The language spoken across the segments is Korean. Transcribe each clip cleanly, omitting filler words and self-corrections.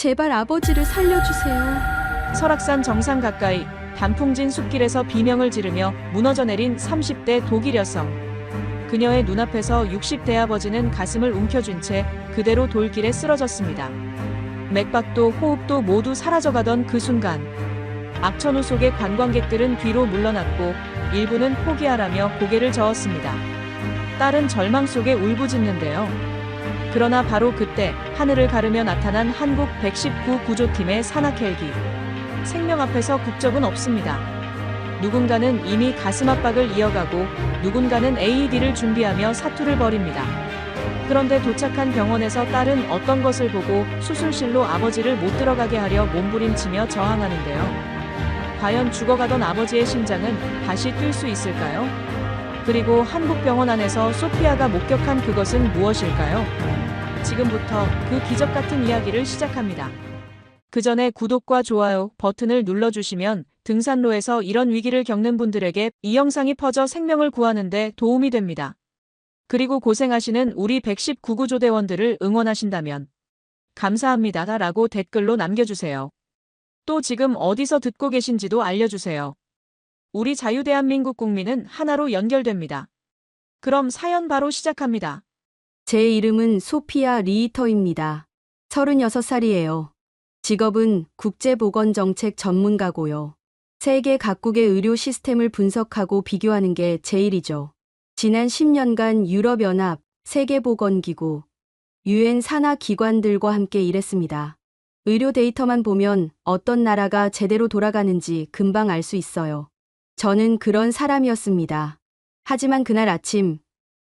제발 아버지를 살려주세요. 설악산 정상 가까이 단풍진 숲길에서 비명을 지르며 무너져 내린 30대 독일 여성. 그녀의 눈앞에서 60대 아버지는 가슴을 움켜쥔 채 그대로 돌길에 쓰러졌습니다. 맥박도 호흡도 모두 사라져가던 그 순간, 악천후 속의 관광객들은 뒤로 물러났고 일부는 포기하라며 고개를 저었습니다. 딸은 절망 속에 울부짖는데요. 그러나 바로 그때 하늘을 가르며 나타난 한국 119 구조팀의 산악 헬기. 생명 앞에서 국적은 없습니다. 누군가는 이미 가슴 압박을 이어가고 누군가는 AED를 준비하며 사투를 벌입니다. 그런데 도착한 병원에서 딸은 어떤 것을 보고 수술실로 아버지를 못 들어가게 하려 몸부림치며 저항하는데요. 과연 죽어가던 아버지의 심장은 다시 뛸 수 있을까요? 그리고 한국병원 안에서 소피아가 목격한 그것은 무엇일까요? 지금부터 그 기적 같은 이야기를 시작합니다. 그 전에 구독과 좋아요 버튼을 눌러주시면 등산로에서 이런 위기를 겪는 분들에게 이 영상이 퍼져 생명을 구하는 데 도움이 됩니다. 그리고 고생하시는 우리 119구조대원들을 응원하신다면 감사합니다 라고 댓글로 남겨주세요. 또 지금 어디서 듣고 계신지도 알려주세요. 우리 자유대한민국 국민은 하나로 연결됩니다. 그럼 사연 바로 시작합니다. 제 이름은 소피아 리히터입니다. 36살이에요. 직업은 국제보건정책 전문가고요. 세계 각국의 의료 시스템을 분석하고 비교하는 게 제 일이죠. 지난 10년간 유럽연합, 세계보건기구, UN 산하 기관들과 함께 일했습니다. 의료 데이터만 보면 어떤 나라가 제대로 돌아가는지 금방 알 수 있어요. 저는 그런 사람이었습니다. 하지만 그날 아침,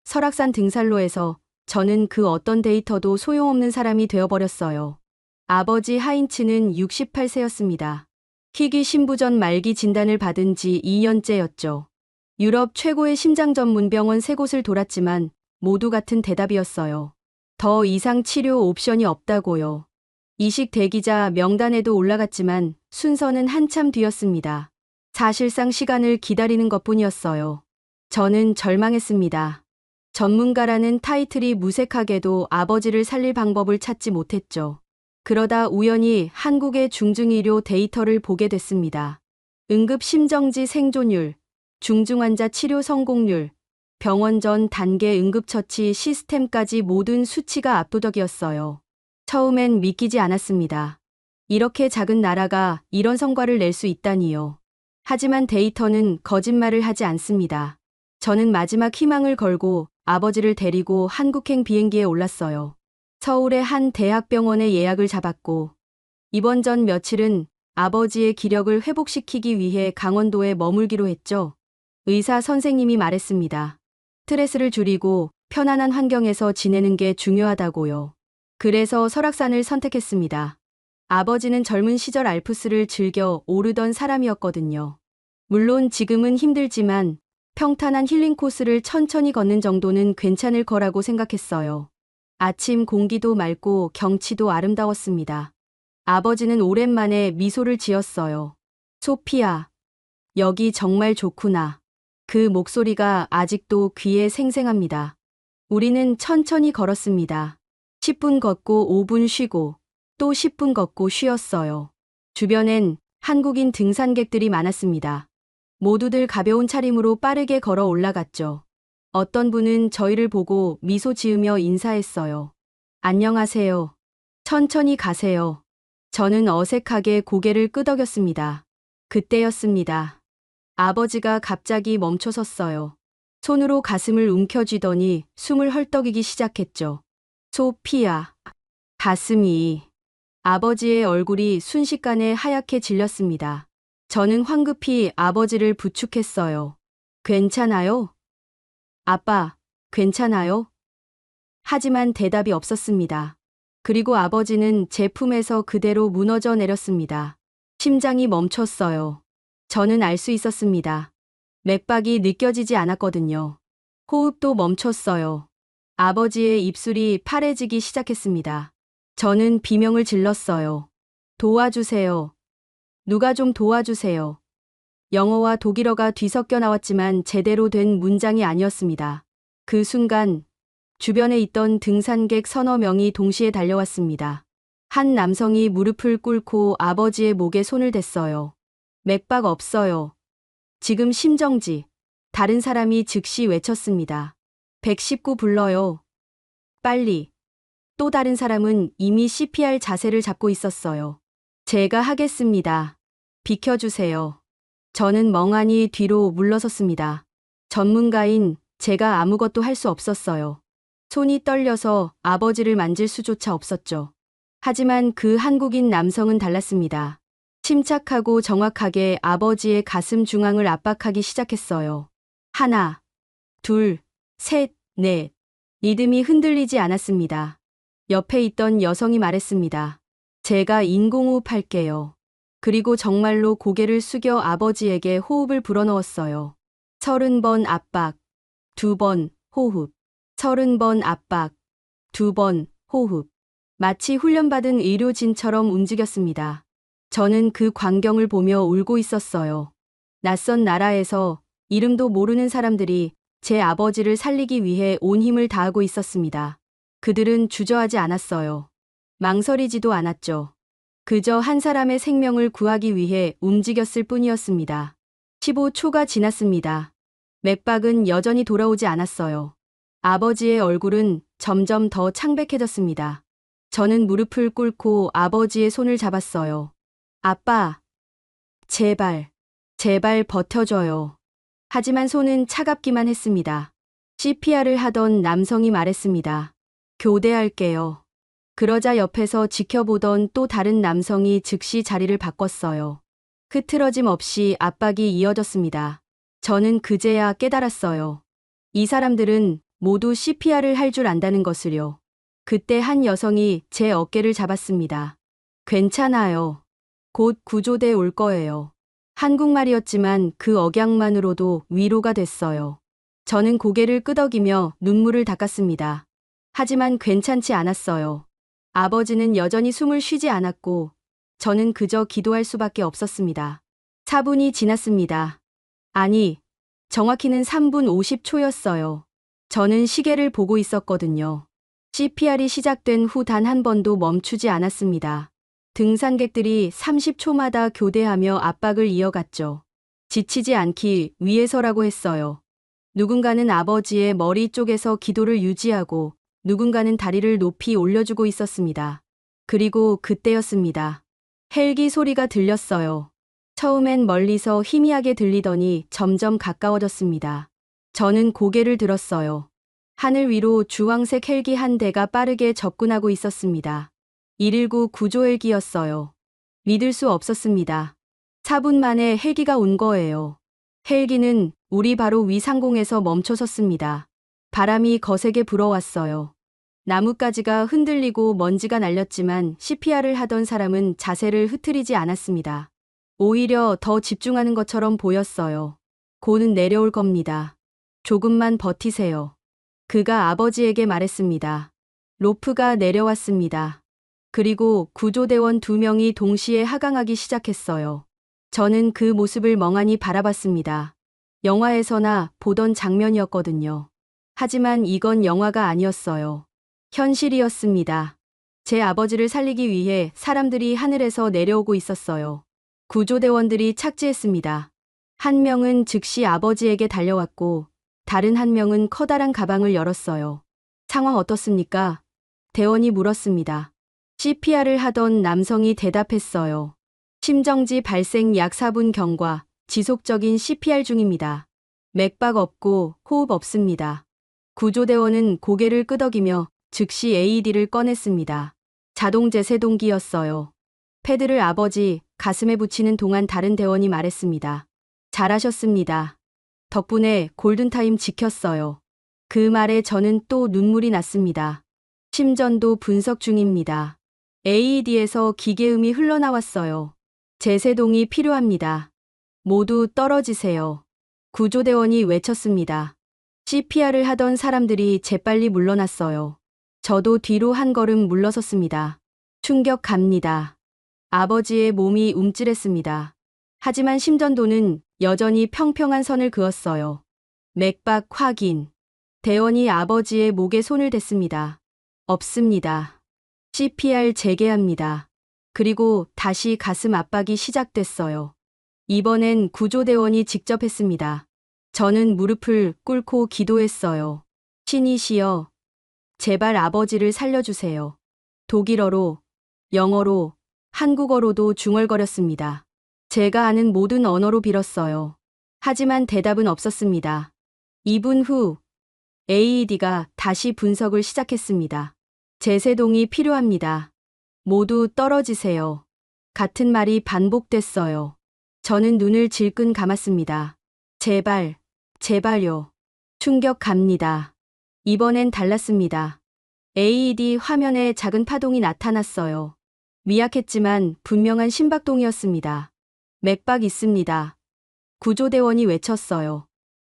설악산 등산로에서 저는 그 어떤 데이터도 소용없는 사람이 되어버렸어요. 아버지 하인츠는 68세였습니다. 희귀 신부전 말기 진단을 받은 지 2년째였죠. 유럽 최고의 심장 전문 병원 3곳을 돌았지만 모두 같은 대답이었어요. 더 이상 치료 옵션이 없다고요. 이식 대기자 명단에도 올라갔지만 순서는 한참 뒤였습니다. 사실상 시간을 기다리는 것뿐이었어요. 저는 절망했습니다. 전문가라는 타이틀이 무색하게도 아버지를 살릴 방법을 찾지 못했죠. 그러다 우연히 한국의 중증의료 데이터를 보게 됐습니다. 응급심정지 생존율, 중증환자 치료 성공률, 병원 전 단계 응급처치 시스템까지 모든 수치가 압도적이었어요. 처음엔 믿기지 않았습니다. 이렇게 작은 나라가 이런 성과를 낼 수 있다니요. 하지만 데이터는 거짓말을 하지 않습니다. 저는 마지막 희망을 걸고 아버지를 데리고 한국행 비행기에 올랐어요. 서울의 한 대학병원에 예약을 잡았고 입원 전 며칠은 아버지의 기력을 회복시키기 위해 강원도에 머물기로 했죠. 의사 선생님이 말했습니다. 스트레스를 줄이고 편안한 환경에서 지내는 게 중요하다고요. 그래서 설악산을 선택했습니다. 아버지는 젊은 시절 알프스를 즐겨 오르던 사람이었거든요. 물론 지금은 힘들지만 평탄한 힐링 코스를 천천히 걷는 정도는 괜찮을 거라고 생각했어요. 아침 공기도 맑고 경치도 아름다웠습니다. 아버지는 오랜만에 미소를 지었어요. 소피아, 여기 정말 좋구나. 그 목소리가 아직도 귀에 생생합니다. 우리는 천천히 걸었습니다. 10분 걷고 5분 쉬고 또 10분 걷고 쉬었어요. 주변엔 한국인 등산객들이 많았습니다. 모두들 가벼운 차림으로 빠르게 걸어 올라갔죠. 어떤 분은 저희를 보고 미소 지으며 인사했어요. 안녕하세요. 천천히 가세요. 저는 어색하게 고개를 끄덕였습니다. 그때였습니다. 아버지가 갑자기 멈춰섰어요. 손으로 가슴을 움켜쥐더니 숨을 헐떡이기 시작했죠. 소피아. 가슴이. 아버지의 얼굴이 순식간에 하얗게 질렸습니다. 저는 황급히 아버지를 부축했어요. 괜찮아요? 아빠, 괜찮아요? 하지만 대답이 없었습니다. 그리고 아버지는 제 품에서 그대로 무너져 내렸습니다. 심장이 멈췄어요. 저는 알 수 있었습니다. 맥박이 느껴지지 않았거든요. 호흡도 멈췄어요. 아버지의 입술이 파래지기 시작했습니다. 저는 비명을 질렀어요. 도와주세요. 누가 좀 도와주세요. 영어와 독일어가 뒤섞여 나왔지만 제대로 된 문장이 아니었습니다. 그 순간 주변에 있던 등산객 서너 명이 동시에 달려왔습니다. 한 남성이 무릎을 꿇고 아버지의 목에 손을 댔어요. 맥박 없어요. 지금 심정지. 다른 사람이 즉시 외쳤습니다. 119 불러요. 빨리. 또 다른 사람은 이미 CPR 자세를 잡고 있었어요. 제가 하겠습니다. 비켜주세요. 저는 멍하니 뒤로 물러섰습니다. 전문가인 제가 아무것도 할 수 없었어요. 손이 떨려서 아버지를 만질 수조차 없었죠. 하지만 그 한국인 남성은 달랐습니다. 침착하고 정확하게 아버지의 가슴 중앙을 압박하기 시작했어요. 하나, 둘, 셋, 넷. 리듬이 흔들리지 않았습니다. 옆에 있던 여성이 말했습니다. 제가 인공호흡 할게요. 그리고 정말로 고개를 숙여 아버지에게 호흡을 불어넣었어요. 30번 압박, 2번 호흡. 30번 압박, 2번 호흡. 마치 훈련받은 의료진처럼 움직였습니다. 저는 그 광경을 보며 울고 있었어요. 낯선 나라에서 이름도 모르는 사람들이 제 아버지를 살리기 위해 온 힘을 다하고 있었습니다. 그들은 주저하지 않았어요. 망설이지도 않았죠. 그저 한 사람의 생명을 구하기 위해 움직였을 뿐이었습니다. 15초가 지났습니다. 맥박은 여전히 돌아오지 않았어요. 아버지의 얼굴은 점점 더 창백해졌습니다. 저는 무릎을 꿇고 아버지의 손을 잡았어요. 아빠, 제발, 제발 버텨줘요. 하지만 손은 차갑기만 했습니다. CPR을 하던 남성이 말했습니다. 교대할게요. 그러자 옆에서 지켜보던 또 다른 남성이 즉시 자리를 바꿨어요. 흐트러짐 없이 압박이 이어졌습니다. 저는 그제야 깨달았어요. 이 사람들은 모두 CPR을 할 줄 안다는 것을요. 그때 한 여성이 제 어깨를 잡았습니다. 괜찮아요. 곧 구조대 올 거예요. 한국말이었지만 그 억양만으로도 위로가 됐어요. 저는 고개를 끄덕이며 눈물을 닦았습니다. 하지만 괜찮지 않았어요. 아버지는 여전히 숨을 쉬지 않았고 저는 그저 기도할 수밖에 없었습니다. 4분이 지났습니다. 아니, 정확히는 3분 50초였어요. 저는 시계를 보고 있었거든요. CPR이 시작된 후 단 한 번도 멈추지 않았습니다. 등산객들이 30초마다 교대하며 압박을 이어갔죠. 지치지 않기 위해서라고 했어요. 누군가는 아버지의 머리 쪽에서 기도를 유지하고 누군가는 다리를 높이 올려주고 있었습니다. 그리고 그때였습니다. 헬기 소리가 들렸어요. 처음엔 멀리서 희미하게 들리더니 점점 가까워졌습니다. 저는 고개를 들었어요. 하늘 위로 주황색 헬기 한 대가 빠르게 접근하고 있었습니다. 119 구조 헬기였어요. 믿을 수 없었습니다. 4분 만에 헬기가 온 거예요. 헬기는 우리 바로 위 상공에서 멈춰섰습니다. 바람이 거세게 불어왔어요. 나뭇가지가 흔들리고 먼지가 날렸지만 CPR을 하던 사람은 자세를 흐트리지 않았습니다. 오히려 더 집중하는 것처럼 보였어요. 곧은 내려올 겁니다. 조금만 버티세요. 그가 아버지에게 말했습니다. 로프가 내려왔습니다. 그리고 구조대원 2명이 동시에 하강하기 시작했어요. 저는 그 모습을 멍하니 바라봤습니다. 영화에서나 보던 장면이었거든요. 하지만 이건 영화가 아니었어요. 현실이었습니다. 제 아버지를 살리기 위해 사람들이 하늘에서 내려오고 있었어요. 구조대원들이 착지했습니다. 한 명은 즉시 아버지에게 달려왔고 다른 한 명은 커다란 가방을 열었어요. 상황 어떻습니까? 대원이 물었습니다. CPR을 하던 남성이 대답했어요. 심정지 발생 약 4분 경과, 지속적인 CPR 중입니다. 맥박 없고 호흡 없습니다. 구조대원은 고개를 끄덕이며 즉시 AED를 꺼냈습니다. 자동 제세동기였어요. 패드를 아버지 가슴에 붙이는 동안 다른 대원이 말했습니다. 잘하셨습니다. 덕분에 골든타임 지켰어요. 그 말에 저는 또 눈물이 났습니다. 심전도 분석 중입니다. AED에서 기계음이 흘러나왔어요. 제세동이 필요합니다. 모두 떨어지세요. 구조대원이 외쳤습니다. CPR을 하던 사람들이 재빨리 물러났어요. 저도 뒤로 한 걸음 물러섰습니다. 충격 갑니다. 아버지의 몸이 움찔했습니다. 하지만 심전도는 여전히 평평한 선을 그었어요. 맥박 확인. 대원이 아버지의 목에 손을 댔습니다. 없습니다. CPR 재개합니다. 그리고 다시 가슴 압박이 시작됐어요. 이번엔 구조대원이 직접 했습니다. 저는 무릎을 꿇고 기도했어요. 신이시여, 제발 아버지를 살려주세요. 독일어로, 영어로, 한국어로도 중얼거렸습니다. 제가 아는 모든 언어로 빌었어요. 하지만 대답은 없었습니다. 2분 후 AED가 다시 분석을 시작했습니다. 제세동이 필요합니다. 모두 떨어지세요. 같은 말이 반복됐어요. 저는 눈을 질끈 감았습니다. 제발, 제발요. 충격 갑니다. 이번엔 달랐습니다. AED 화면에 작은 파동이 나타났어요. 미약했지만 분명한 심박동이었습니다. 맥박 있습니다. 구조대원이 외쳤어요.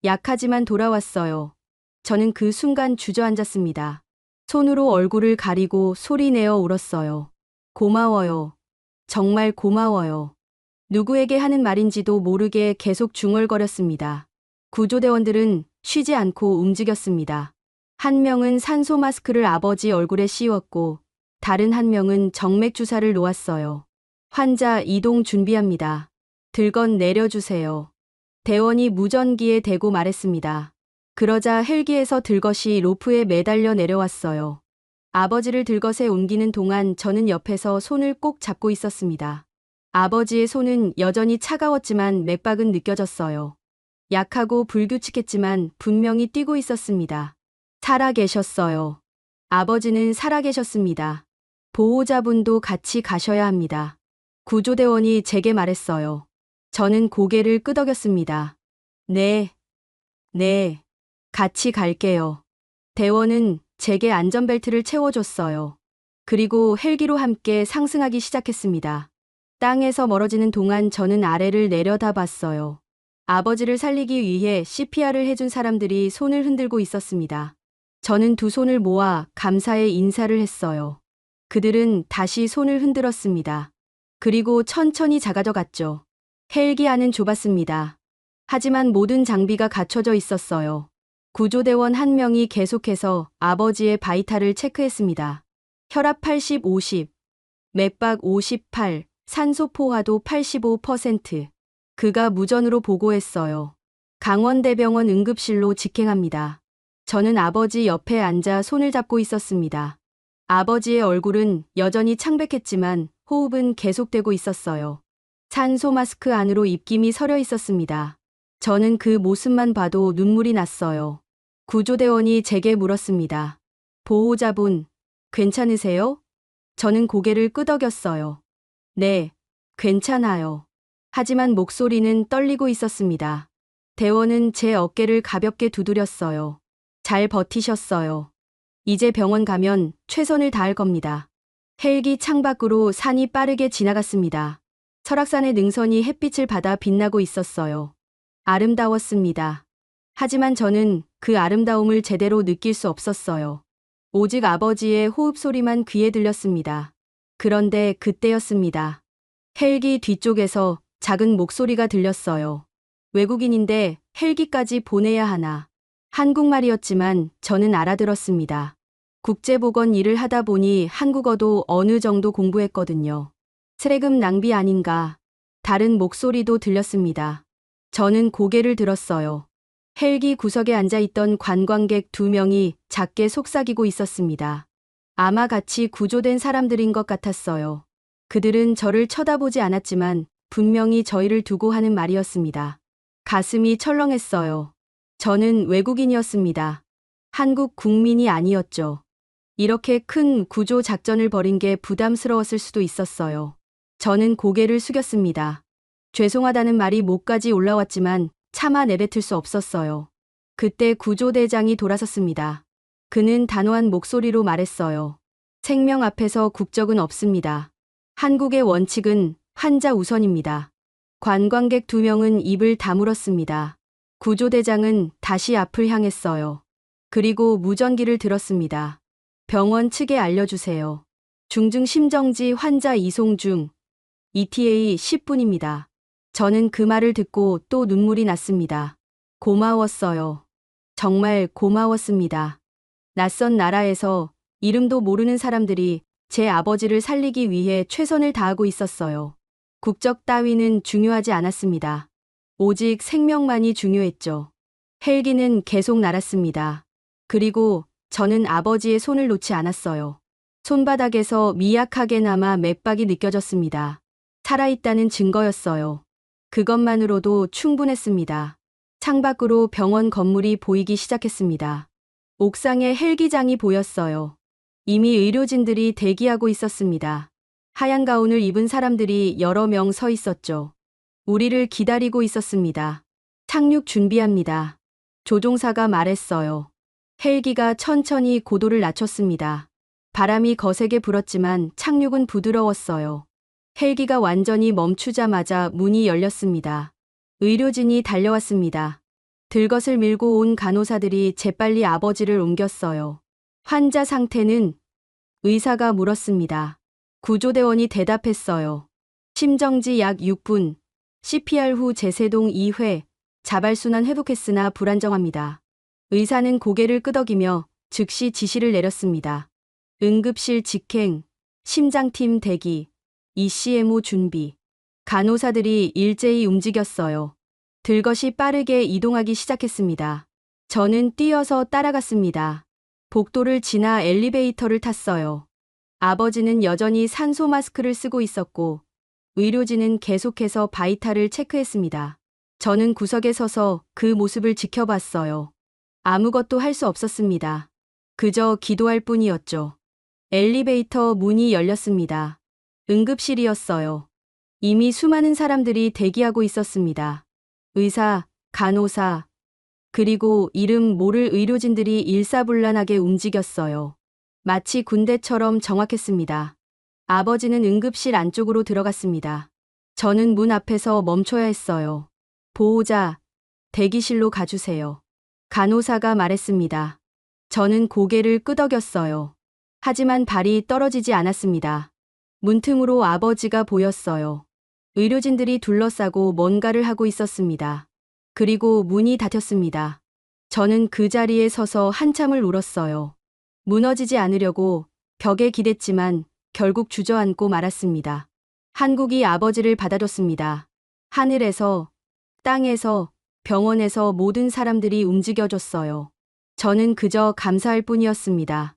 약하지만 돌아왔어요. 저는 그 순간 주저앉았습니다. 손으로 얼굴을 가리고 소리내어 울었어요. 고마워요. 정말 고마워요. 누구에게 하는 말인지도 모르게 계속 중얼거렸습니다. 구조대원들은 쉬지 않고 움직였습니다. 한 명은 산소 마스크를 아버지 얼굴에 씌웠고 다른 한 명은 정맥 주사를 놓았어요. 환자 이동 준비합니다. 들건 내려주세요. 대원이 무전기에 대고 말했습니다. 그러자 헬기에서 들것이 로프에 매달려 내려왔어요. 아버지를 들것에 옮기는 동안 저는 옆에서 손을 꼭 잡고 있었습니다. 아버지의 손은 여전히 차가웠지만 맥박은 느껴졌어요. 약하고 불규칙했지만 분명히 뛰고 있었습니다. 살아계셨어요. 아버지는 살아계셨습니다. 보호자분도 같이 가셔야 합니다. 구조대원이 제게 말했어요. 저는 고개를 끄덕였습니다. 네, 같이 갈게요. 대원은 제게 안전벨트를 채워줬어요. 그리고 헬기로 함께 상승하기 시작했습니다. 땅에서 멀어지는 동안 저는 아래를 내려다봤어요. 아버지를 살리기 위해 CPR을 해준 사람들이 손을 흔들고 있었습니다. 저는 두 손을 모아 감사의 인사를 했어요. 그들은 다시 손을 흔들었습니다. 그리고 천천히 작아져 갔죠. 헬기 안은 좁았습니다. 하지만 모든 장비가 갖춰져 있었어요. 구조대원 한 명이 계속해서 아버지의 바이탈을 체크했습니다. 혈압 80, 50, 맥박 58, 산소 포화도 85%. 그가 무전으로 보고했어요. 강원대병원 응급실로 직행합니다. 저는 아버지 옆에 앉아 손을 잡고 있었습니다. 아버지의 얼굴은 여전히 창백했지만 호흡은 계속되고 있었어요. 산소 마스크 안으로 입김이 서려 있었습니다. 저는 그 모습만 봐도 눈물이 났어요. 구조대원이 제게 물었습니다. 보호자분, 괜찮으세요? 저는 고개를 끄덕였어요. 네, 괜찮아요. 하지만 목소리는 떨리고 있었습니다. 대원은 제 어깨를 가볍게 두드렸어요. 잘 버티셨어요. 이제 병원 가면 최선을 다할 겁니다. 헬기 창밖으로 산이 빠르게 지나갔습니다. 설악산의 능선이 햇빛을 받아 빛나고 있었어요. 아름다웠습니다. 하지만 저는 그 아름다움을 제대로 느낄 수 없었어요. 오직 아버지의 호흡 소리만 귀에 들렸습니다. 그런데 그때였습니다. 헬기 뒤쪽에서 작은 목소리가 들렸어요. 외국인인데 헬기까지 보내야 하나. 한국말이었지만 저는 알아들었습니다. 국제보건 일을 하다 보니 한국어도 어느 정도 공부했거든요. 세금 낭비 아닌가. 다른 목소리도 들렸습니다. 저는 고개를 들었어요. 헬기 구석에 앉아있던 관광객 2명이 작게 속삭이고 있었습니다. 아마 같이 구조된 사람들인 것 같았어요. 그들은 저를 쳐다보지 않았지만 분명히 저희를 두고 하는 말이었습니다. 가슴이 철렁했어요. 저는 외국인이었습니다. 한국 국민이 아니었죠. 이렇게 큰 구조 작전을 벌인 게 부담스러웠을 수도 있었어요. 저는 고개를 숙였습니다. 죄송하다는 말이 목까지 올라왔지만 차마 내뱉을 수 없었어요. 그때 구조대장이 돌아섰습니다. 그는 단호한 목소리로 말했어요. 생명 앞에서 국적은 없습니다. 한국의 원칙은 환자 우선입니다. 관광객 2명은 입을 다물었습니다. 구조대장은 다시 앞을 향했어요. 그리고 무전기를 들었습니다. 병원 측에 알려주세요. 중증 심정지 환자 이송 중. ETA 10분입니다. 저는 그 말을 듣고 또 눈물이 났습니다. 고마웠어요. 정말 고마웠습니다. 낯선 나라에서 이름도 모르는 사람들이 제 아버지를 살리기 위해 최선을 다하고 있었어요. 국적 따위는 중요하지 않았습니다. 오직 생명만이 중요했죠. 헬기는 계속 날았습니다. 그리고 저는 아버지의 손을 놓지 않았어요. 손바닥에서 미약하게나마 맥박이 느껴졌습니다. 살아있다는 증거였어요. 그것만으로도 충분했습니다. 창밖으로 병원 건물이 보이기 시작했습니다. 옥상에 헬기장이 보였어요. 이미 의료진들이 대기하고 있었습니다. 하얀 가운을 입은 사람들이 여러 명 서 있었죠. 우리를 기다리고 있었습니다. 착륙 준비합니다. 조종사가 말했어요. 헬기가 천천히 고도를 낮췄습니다. 바람이 거세게 불었지만 착륙은 부드러웠어요. 헬기가 완전히 멈추자마자 문이 열렸습니다. 의료진이 달려왔습니다. 들것을 밀고 온 간호사들이 재빨리 아버지를 옮겼어요. 환자 상태는? 의사가 물었습니다. 구조대원이 대답했어요. 심정지 약 6분, CPR 후 제세동 2회, 자발순환 회복했으나 불안정합니다. 의사는 고개를 끄덕이며 즉시 지시를 내렸습니다. 응급실 직행, 심장팀 대기, ECMO 준비. 간호사들이 일제히 움직였어요. 들것이 빠르게 이동하기 시작했습니다. 저는 뛰어서 따라갔습니다. 복도를 지나 엘리베이터를 탔어요. 아버지는 여전히 산소 마스크를 쓰고 있었고, 의료진은 계속해서 바이탈을 체크했습니다. 저는 구석에 서서 그 모습을 지켜봤어요. 아무것도 할 수 없었습니다. 그저 기도할 뿐이었죠. 엘리베이터 문이 열렸습니다. 응급실이었어요. 이미 수많은 사람들이 대기하고 있었습니다. 의사, 간호사, 그리고 이름 모를 의료진들이 일사불란하게 움직였어요. 마치 군대처럼 정확했습니다. 아버지는 응급실 안쪽으로 들어갔습니다. 저는 문 앞에서 멈춰야 했어요. 보호자, 대기실로 가주세요. 간호사가 말했습니다. 저는 고개를 끄덕였어요. 하지만 발이 떨어지지 않았습니다. 문틈으로 아버지가 보였어요. 의료진들이 둘러싸고 뭔가를 하고 있었습니다. 그리고 문이 닫혔습니다. 저는 그 자리에 서서 한참을 울었어요. 무너지지 않으려고 벽에 기댔지만 결국 주저앉고 말았습니다. 한국이 아버지를 받아줬습니다. 하늘에서, 땅에서, 병원에서 모든 사람들이 움직여줬어요. 저는 그저 감사할 뿐이었습니다.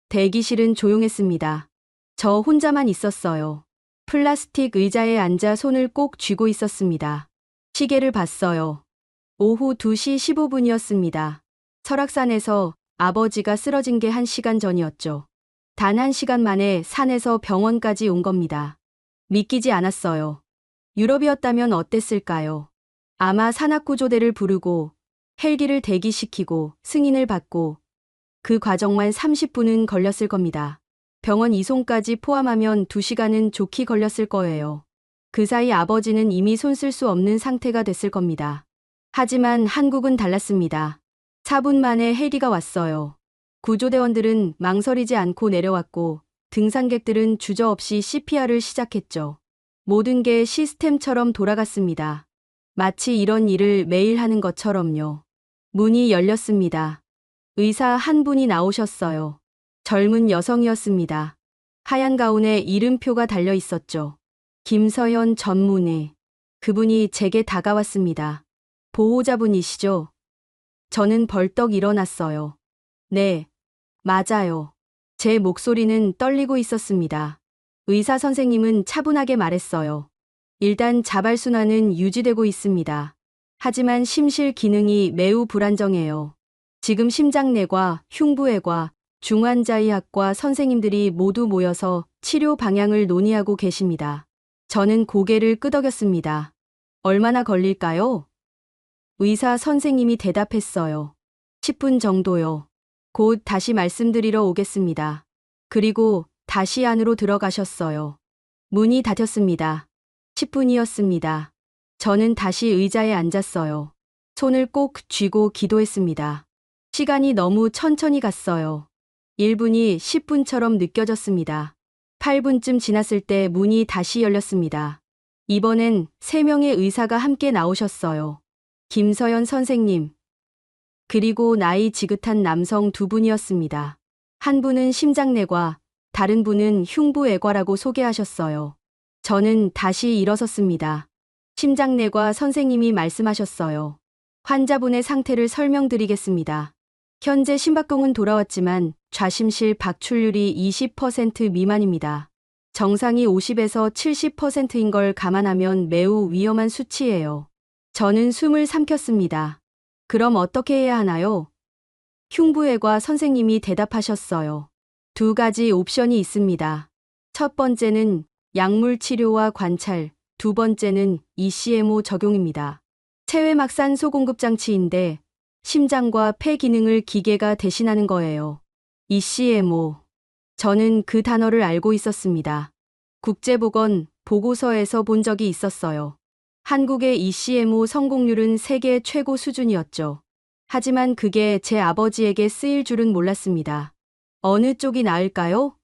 대기실은 조용했습니다. 저 혼자만 있었어요. 플라스틱 의자에 앉아 손을 꼭 쥐고 있었습니다. 시계를 봤어요. 오후 2시 15분이었습니다. 설악산에서 아버지가 쓰러진 게 1시간 전이었죠. 단 1시간 만에 산에서 병원까지 온 겁니다. 믿기지 않았어요. 유럽이었다면 어땠을까요? 아마 산악구조대를 부르고 헬기를 대기시키고 승인을 받고 그 과정만 30분은 걸렸을 겁니다. 병원 이송까지 포함하면 2시간은 좋게 걸렸을 거예요. 그 사이 아버지는 이미 손 쓸 수 없는 상태가 됐을 겁니다. 하지만 한국은 달랐습니다. 4분 만에 헬기가 왔어요. 구조대원들은 망설이지 않고 내려왔고 등산객들은 주저없이 CPR을 시작했죠. 모든 게 시스템처럼 돌아갔습니다. 마치 이런 일을 매일 하는 것처럼요. 문이 열렸습니다. 의사 한 분이 나오셨어요. 젊은 여성이었습니다. 하얀 가운에 이름표가 달려 있었죠. 김서연 전문의. 그분이 제게 다가왔습니다. 보호자분이시죠? 저는 벌떡 일어났어요. 네, 맞아요. 제 목소리는 떨리고 있었습니다. 의사 선생님은 차분하게 말했어요. 일단 자발순환은 유지되고 있습니다. 하지만 심실 기능이 매우 불안정해요. 지금 심장내과, 흉부외과, 중환자의학과 선생님들이 모두 모여서 치료 방향을 논의하고 계십니다. 저는 고개를 끄덕였습니다. 얼마나 걸릴까요? 의사 선생님이 대답했어요. 10분 정도요. 곧 다시 말씀드리러 오겠습니다. 그리고 다시 안으로 들어가셨어요. 문이 닫혔습니다. 10분이었습니다. 저는 다시 의자에 앉았어요. 손을 꼭 쥐고 기도했습니다. 시간이 너무 천천히 갔어요. 1분이 10분처럼 느껴졌습니다. 8분쯤 지났을 때 문이 다시 열렸습니다. 이번엔 3명의 의사가 함께 나오셨어요. 김서연 선생님, 그리고 나이 지긋한 남성 2분이었습니다. 한 분은 심장내과, 다른 분은 흉부외과라고 소개하셨어요. 저는 다시 일어섰습니다. 심장내과 선생님이 말씀하셨어요. 환자분의 상태를 설명드리겠습니다. 현재 심박동은 돌아왔지만 좌심실 박출률이 20% 미만입니다. 정상이 50에서 70%인 걸 감안하면 매우 위험한 수치예요. 저는 숨을 삼켰습니다. 그럼 어떻게 해야 하나요? 흉부외과 선생님이 대답하셨어요. 두 가지 옵션이 있습니다. 첫 번째는 약물 치료와 관찰, 두 번째는 ECMO 적용입니다. 체외막 산소 공급 장치인데 심장과 폐 기능을 기계가 대신하는 거예요. ECMO. 저는 그 단어를 알고 있었습니다. 국제보건 보고서에서 본 적이 있었어요. 한국의 ECMO 성공률은 세계 최고 수준이었죠. 하지만 그게 제 아버지에게 쓰일 줄은 몰랐습니다. 어느 쪽이 나을까요?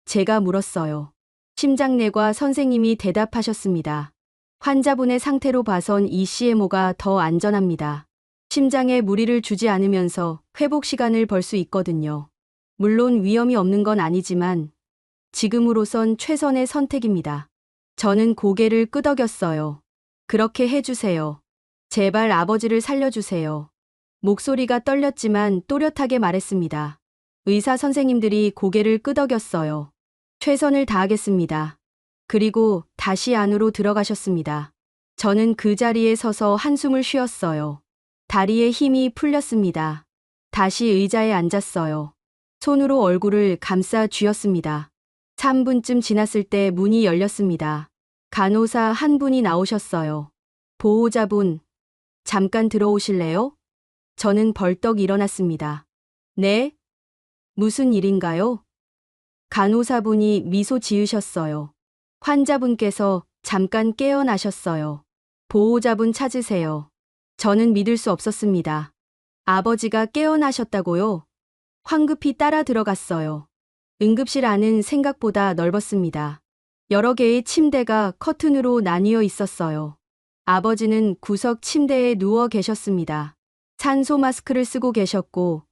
제가 물었어요. 심장내과 선생님이 대답하셨습니다. 환자분의 상태로 봐선 ECMO가 더 안전합니다. 심장에 무리를 주지 않으면서 회복 시간을 벌 수 있거든요. 물론 위험이 없는 건 아니지만 지금으로선 최선의 선택입니다. 저는 고개를 끄덕였어요. 그렇게 해주세요. 제발 아버지를 살려주세요. 목소리가 떨렸지만 또렷하게 말했습니다. 의사 선생님들이 고개를 끄덕였어요. 최선을 다하겠습니다. 그리고 다시 안으로 들어가셨습니다. 저는 그 자리에 서서 한숨을 쉬었어요. 다리에 힘이 풀렸습니다. 다시 의자에 앉았어요. 손으로 얼굴을 감싸 쥐었습니다. 3분쯤 지났을 때 문이 열렸습니다. 간호사 한 분이 나오셨어요. 보호자분, 잠깐 들어오실래요? 저는 벌떡 일어났습니다. 네? 무슨 일인가요? 간호사분이 미소 지으셨어요. 환자분께서 잠깐 깨어나셨어요. 보호자분 찾으세요. 저는 믿을 수 없었습니다. 아버지가 깨어나셨다고요? 황급히 따라 들어갔어요. 응급실 안은 생각보다 넓었습니다. 여러 개의 침대가 커튼으로 나뉘어 있었어요. 아버지는 구석 침대에 누워 계셨습니다. 산소 마스크를 쓰고 계셨고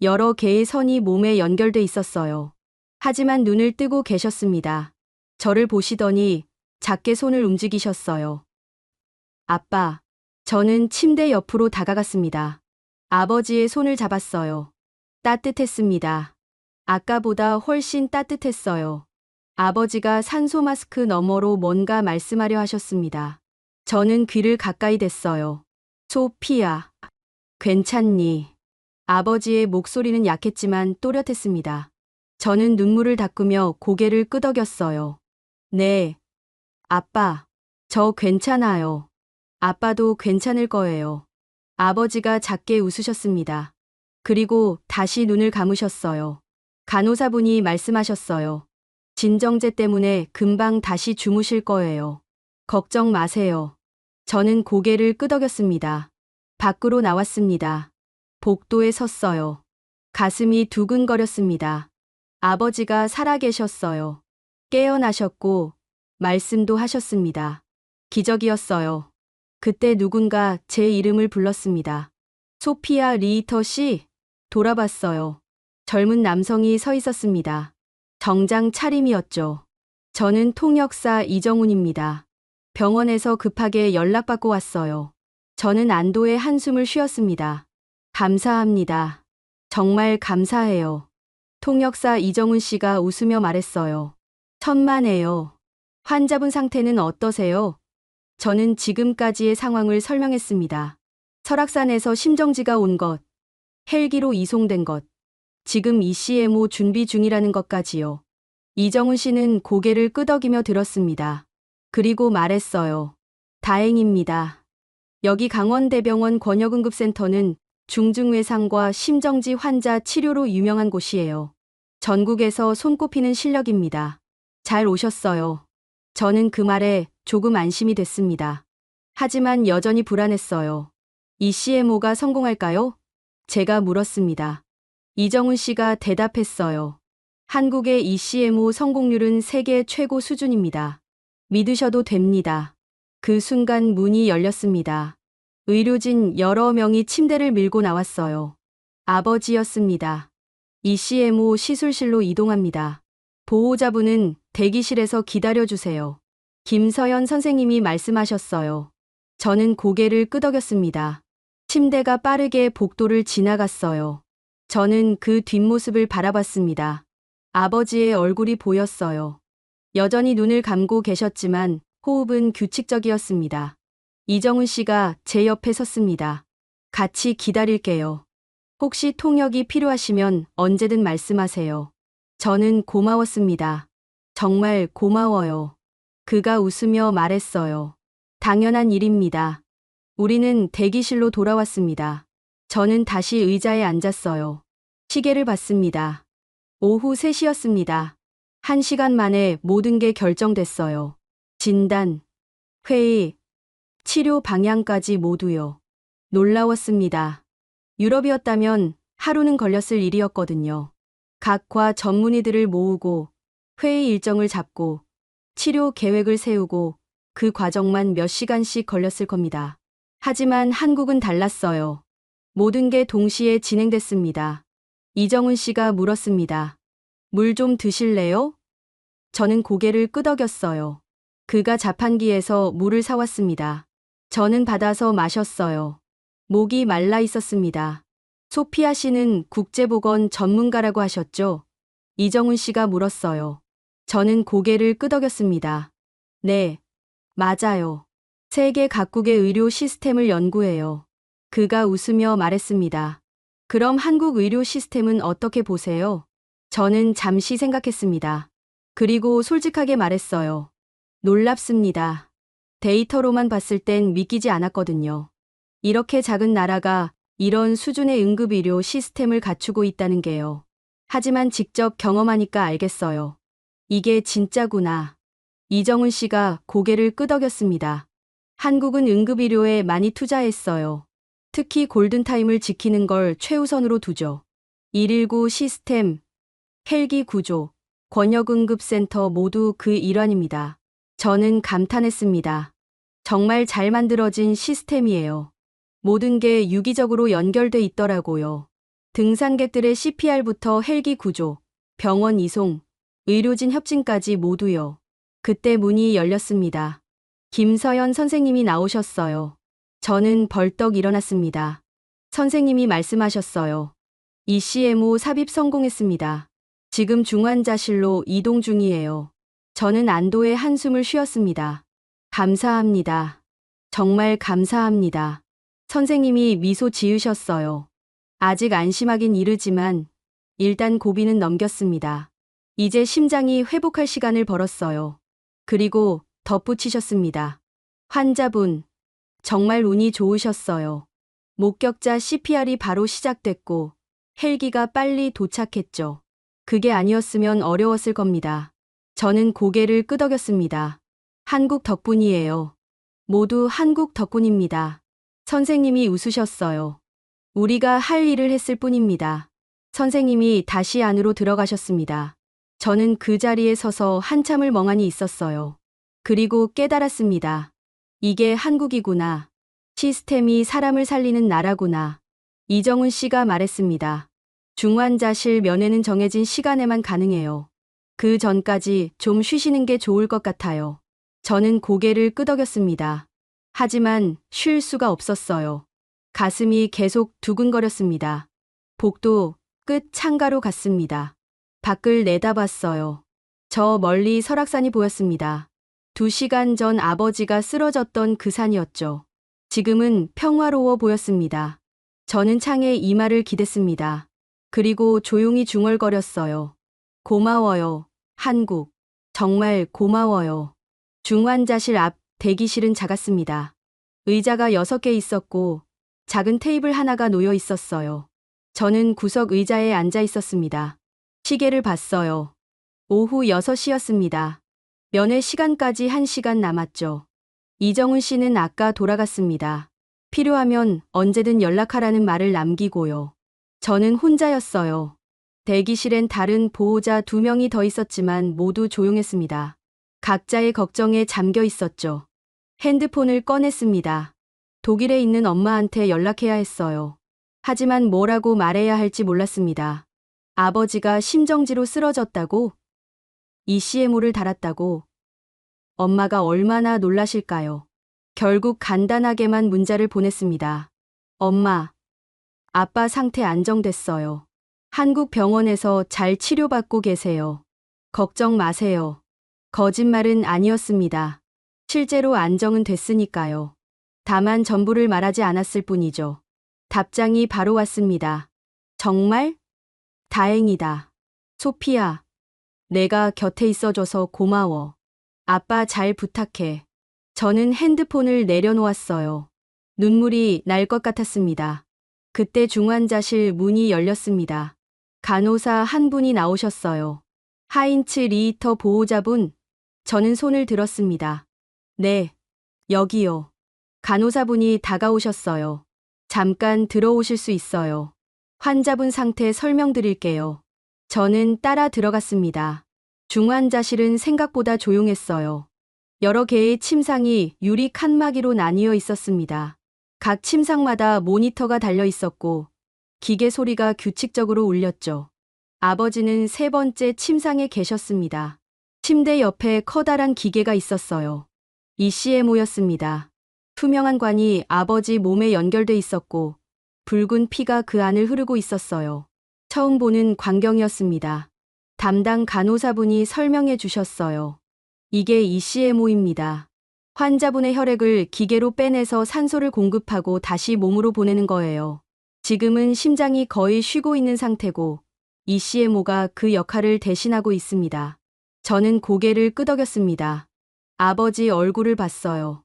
여러 개의 선이 몸에 연결돼 있었어요. 하지만 눈을 뜨고 계셨습니다. 저를 보시더니 작게 손을 움직이셨어요. 아빠. 저는 침대 옆으로 다가갔습니다. 아버지의 손을 잡았어요. 따뜻했습니다. 아까보다 훨씬 따뜻했어요. 아버지가 산소 마스크 너머로 뭔가 말씀하려 하셨습니다. 저는 귀를 가까이 댔어요. 소피아. 괜찮니? 아버지의 목소리는 약했지만 또렷했습니다. 저는 눈물을 닦으며 고개를 끄덕였어요. 네. 아빠. 저 괜찮아요. 아빠도 괜찮을 거예요. 아버지가 작게 웃으셨습니다. 그리고 다시 눈을 감으셨어요. 간호사분이 말씀하셨어요. 진정제 때문에 금방 다시 주무실 거예요. 걱정 마세요. 저는 고개를 끄덕였습니다. 밖으로 나왔습니다. 복도에 섰어요. 가슴이 두근거렸습니다. 아버지가 살아계셨어요. 깨어나셨고 말씀도 하셨습니다. 기적이었어요. 그때 누군가 제 이름을 불렀습니다. 소피아 리히터 씨? 돌아봤어요. 젊은 남성이 서 있었습니다. 정장 차림이었죠. 저는 통역사 이정훈입니다. 병원에서 급하게 연락받고 왔어요. 저는 안도의 한숨을 쉬었습니다. 감사합니다. 정말 감사해요. 통역사 이정훈 씨가 웃으며 말했어요. 천만에요. 환자분 상태는 어떠세요? 저는 지금까지의 상황을 설명했습니다. 설악산에서 심정지가 온 것, 헬기로 이송된 것, 지금 ECMO 준비 중이라는 것까지요. 이정훈 씨는 고개를 끄덕이며 들었습니다. 그리고 말했어요. 다행입니다. 여기 강원대병원 권역응급센터는 중증외상과 심정지 환자 치료로 유명한 곳이에요. 전국에서 손꼽히는 실력입니다. 잘 오셨어요. 저는 그 말에 조금 안심이 됐습니다. 하지만 여전히 불안했어요. ECMO가 성공할까요? 제가 물었습니다. 이정훈 씨가 대답했어요. 한국의 ECMO 성공률은 세계 최고 수준입니다. 믿으셔도 됩니다. 그 순간 문이 열렸습니다. 의료진 여러 명이 침대를 밀고 나왔어요. 아버지였습니다. ECMO 시술실로 이동합니다. 보호자분은 대기실에서 기다려주세요. 김서연 선생님이 말씀하셨어요. 저는 고개를 끄덕였습니다. 침대가 빠르게 복도를 지나갔어요. 저는 그 뒷모습을 바라봤습니다. 아버지의 얼굴이 보였어요. 여전히 눈을 감고 계셨지만 호흡은 규칙적이었습니다. 이정훈 씨가 제 옆에 섰습니다. 같이 기다릴게요. 혹시 통역이 필요하시면 언제든 말씀하세요. 저는 고마웠습니다. 정말 고마워요. 그가 웃으며 말했어요. 당연한 일입니다. 우리는 대기실로 돌아왔습니다. 저는 다시 의자에 앉았어요. 시계를 봤습니다. 오후 3시였습니다. 1시간 만에 모든 게 결정됐어요. 진단, 회의, 치료 방향까지 모두요. 놀라웠습니다. 유럽이었다면 하루는 걸렸을 일이었거든요. 각 과 전문의들을 모으고 회의 일정을 잡고 치료 계획을 세우고 그 과정만 몇 시간씩 걸렸을 겁니다. 하지만 한국은 달랐어요. 모든 게 동시에 진행됐습니다. 이정훈 씨가 물었습니다. 물 좀 드실래요? 저는 고개를 끄덕였어요. 그가 자판기에서 물을 사왔습니다. 저는 받아서 마셨어요. 목이 말라 있었습니다. 소피아 씨는 국제보건 전문가라고 하셨죠? 이정훈 씨가 물었어요. 저는 고개를 끄덕였습니다. 네, 맞아요. 세계 각국의 의료 시스템을 연구해요. 그가 웃으며 말했습니다. 그럼 한국 의료 시스템은 어떻게 보세요? 저는 잠시 생각했습니다. 그리고 솔직하게 말했어요. 놀랍습니다. 데이터로만 봤을 땐 믿기지 않았거든요. 이렇게 작은 나라가 이런 수준의 응급의료 시스템을 갖추고 있다는 게요. 하지만 직접 경험하니까 알겠어요. 이게 진짜구나. 이정훈 씨가 고개를 끄덕였습니다. 한국은 응급의료에 많이 투자했어요. 특히 골든타임을 지키는 걸 최우선으로 두죠. 119 시스템, 헬기 구조, 권역응급센터 모두 그 일환입니다. 저는 감탄했습니다. 정말 잘 만들어진 시스템이에요. 모든 게 유기적으로 연결돼 있더라고요. 등산객들의 CPR부터 헬기 구조, 병원 이송, 의료진 협진까지 모두요. 그때 문이 열렸습니다. 김서연 선생님이 나오셨어요. 저는 벌떡 일어났습니다. 선생님이 말씀하셨어요. ECMO 삽입 성공했습니다. 지금 중환자실로 이동 중이에요. 저는 안도의 한숨을 쉬었습니다. 감사합니다. 정말 감사합니다. 선생님이 미소 지으셨어요. 아직 안심하긴 이르지만 일단 고비는 넘겼습니다. 이제 심장이 회복할 시간을 벌었어요. 그리고 덧붙이셨습니다. 환자분, 정말 운이 좋으셨어요. 목격자 CPR이 바로 시작됐고 헬기가 빨리 도착했죠. 그게 아니었으면 어려웠을 겁니다. 저는 고개를 끄덕였습니다. 한국 덕분이에요. 모두 한국 덕분입니다. 선생님이 웃으셨어요. 우리가 할 일을 했을 뿐입니다. 선생님이 다시 안으로 들어가셨습니다. 저는 그 자리에 서서 한참을 멍하니 있었어요. 그리고 깨달았습니다. 이게 한국이구나. 시스템이 사람을 살리는 나라구나. 이정훈 씨가 말했습니다. 중환자실 면회는 정해진 시간에만 가능해요. 그 전까지 좀 쉬시는 게 좋을 것 같아요. 저는 고개를 끄덕였습니다. 하지만 쉴 수가 없었어요. 가슴이 계속 두근거렸습니다. 복도 끝 창가로 갔습니다. 밖을 내다봤어요. 저 멀리 설악산이 보였습니다. 2시간 전 아버지가 쓰러졌던 그 산이었죠. 지금은 평화로워 보였습니다. 저는 창에 이마를 기댔습니다. 그리고 조용히 중얼거렸어요. 고마워요, 한국. 정말 고마워요. 중환자실 앞 대기실은 작았습니다. 의자가 6개 있었고 작은 테이블 하나가 놓여 있었어요. 저는 구석 의자에 앉아 있었습니다. 시계를 봤어요. 오후 6시였습니다. 면회 시간까지 1시간 남았죠. 이정훈 씨는 아까 돌아갔습니다. 필요하면 언제든 연락하라는 말을 남기고요. 저는 혼자였어요. 대기실엔 다른 보호자 2명이 더 있었지만 모두 조용했습니다. 각자의 걱정에 잠겨 있었죠. 핸드폰을 꺼냈습니다. 독일에 있는 엄마한테 연락해야 했어요. 하지만 뭐라고 말해야 할지 몰랐습니다. 아버지가 심정지로 쓰러졌다고? ECMO를 달았다고. 엄마가 얼마나 놀라실까요? 결국 간단하게만 문자를 보냈습니다. 엄마, 아빠 상태 안정됐어요. 한국 병원에서 잘 치료받고 계세요. 걱정 마세요. 거짓말은 아니었습니다. 실제로 안정은 됐으니까요. 다만 전부를 말하지 않았을 뿐이죠. 답장이 바로 왔습니다. 정말? 다행이다. 소피야, 내가 곁에 있어줘서 고마워. 아빠 잘 부탁해. 저는 핸드폰을 내려놓았어요. 눈물이 날 것 같았습니다. 그때 중환자실 문이 열렸습니다. 간호사 한 분이 나오셨어요. 하인츠 리히터 보호자분, 저는 손을 들었습니다. 네, 여기요. 간호사분이 다가오셨어요. 잠깐 들어오실 수 있어요. 환자분 상태 설명드릴게요. 저는 따라 들어갔습니다. 중환자실은 생각보다 조용했어요. 여러 개의 침상이 유리 칸막이로 나뉘어 있었습니다. 각 침상마다 모니터가 달려 있었고 기계 소리가 규칙적으로 울렸죠. 아버지는 세 번째 침상에 계셨습니다. 침대 옆에 커다란 기계가 있었어요. ECMO였습니다. 투명한 관이 아버지 몸에 연결돼 있었고 붉은 피가 그 안을 흐르고 있었어요. 처음 보는 광경이었습니다. 담당 간호사분이 설명해 주셨어요. 이게 ECMO입니다. 환자분의 혈액을 기계로 빼내서 산소를 공급하고 다시 몸으로 보내는 거예요. 지금은 심장이 거의 쉬고 있는 상태고 ECMO가 그 역할을 대신하고 있습니다. 저는 고개를 끄덕였습니다. 아버지 얼굴을 봤어요.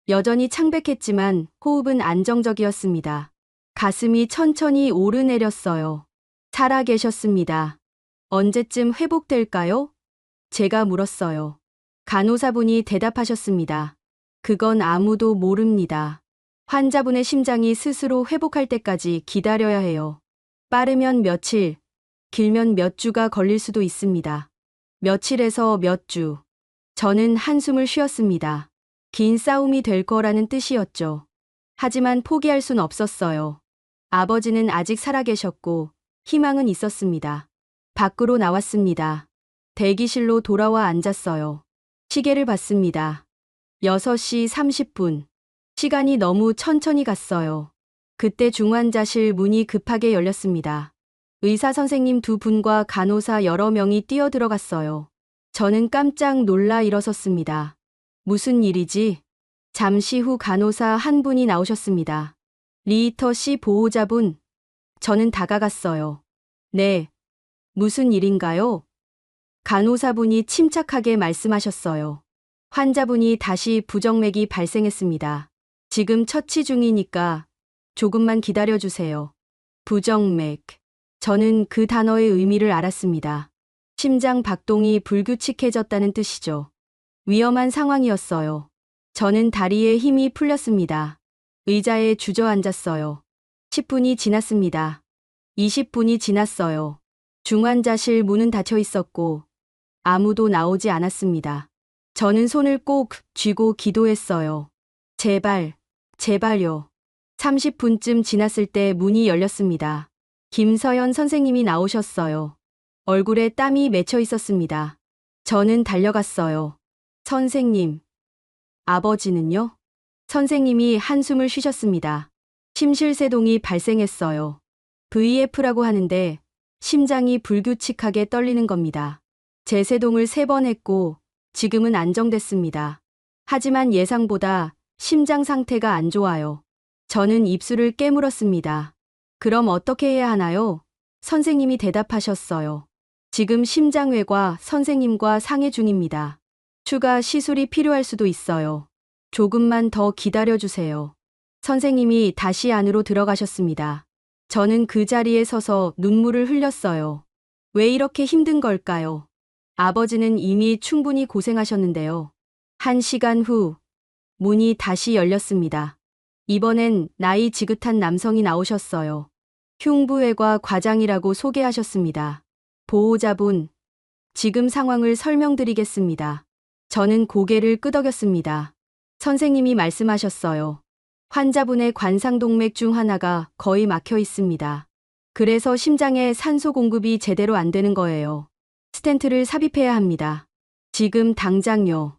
여전히 창백했지만 호흡은 안정적이었습니다. 가슴이 천천히 오르내렸어요. 살아 계셨습니다. 언제쯤 회복될까요? 제가 물었어요. 간호사분이 대답하셨습니다. 그건 아무도 모릅니다. 환자분의 심장이 스스로 회복할 때까지 기다려야 해요. 빠르면 며칠, 길면 몇 주가 걸릴 수도 있습니다. 며칠에서 몇 주. 저는 한숨을 쉬었습니다. 긴 싸움이 될 거라는 뜻이었죠. 하지만 포기할 순 없었어요. 아버지는 아직 살아계셨고 희망은 있었습니다. 밖으로 나왔습니다. 대기실로 돌아와 앉았어요. 시계를 봤습니다. 6시 30분. 시간이 너무 천천히 갔어요. 그때 중환자실 문이 급하게 열렸습니다. 의사 선생님 두 분과 간호사 여러 명이 뛰어들어갔어요. 저는 깜짝 놀라 일어섰습니다. 무슨 일이지? 잠시 후 간호사 한 분이 나오셨습니다. 리히터 씨 보호자분. 저는 다가갔어요. 네. 무슨 일인가요? 간호사분이 침착하게 말씀하셨어요. 환자분이 다시 부정맥이 발생했습니다. 지금 처치 중이니까 조금만 기다려주세요. 부정맥. 저는 그 단어의 의미를 알았습니다. 심장 박동이 불규칙해졌다는 뜻이죠. 위험한 상황이었어요. 저는 다리에 힘이 풀렸습니다. 의자에 주저앉았어요. 10분이 지났습니다. 20분이 지났어요. 중환자실 문은 닫혀 있었고 아무도 나오지 않았습니다. 저는 손을 꼭 쥐고 기도했어요. 제발, 제발요. 30분쯤 지났을 때 문이 열렸습니다. 김서연 선생님이 나오셨어요. 얼굴에 땀이 맺혀 있었습니다. 저는 달려갔어요. 선생님. 아버지는요? 선생님이 한숨을 쉬셨습니다. 심실세동이 발생했어요. VF라고 하는데 심장이 불규칙하게 떨리는 겁니다. 재세동을 3번 했고 지금은 안정됐습니다. 하지만 예상보다 심장 상태가 안 좋아요. 저는 입술을 깨물었습니다. 그럼 어떻게 해야 하나요? 선생님이 대답하셨어요. 지금 심장외과 선생님과 상의 중입니다. 추가 시술이 필요할 수도 있어요. 조금만 더 기다려주세요. 선생님이 다시 안으로 들어가셨습니다. 저는 그 자리에 서서 눈물을 흘렸어요. 왜 이렇게 힘든 걸까요? 아버지는 이미 충분히 고생하셨는데요. 1시간 후 문이 다시 열렸습니다. 이번엔 나이 지긋한 남성이 나오셨어요. 흉부외과 과장이라고 소개하셨습니다. 보호자분, 지금 상황을 설명드리겠습니다. 저는 고개를 끄덕였습니다. 선생님이 말씀하셨어요. 환자분의 관상동맥 중 하나가 거의 막혀 있습니다. 그래서 심장에 산소 공급이 제대로 안 되는 거예요. 스텐트를 삽입해야 합니다. 지금 당장요.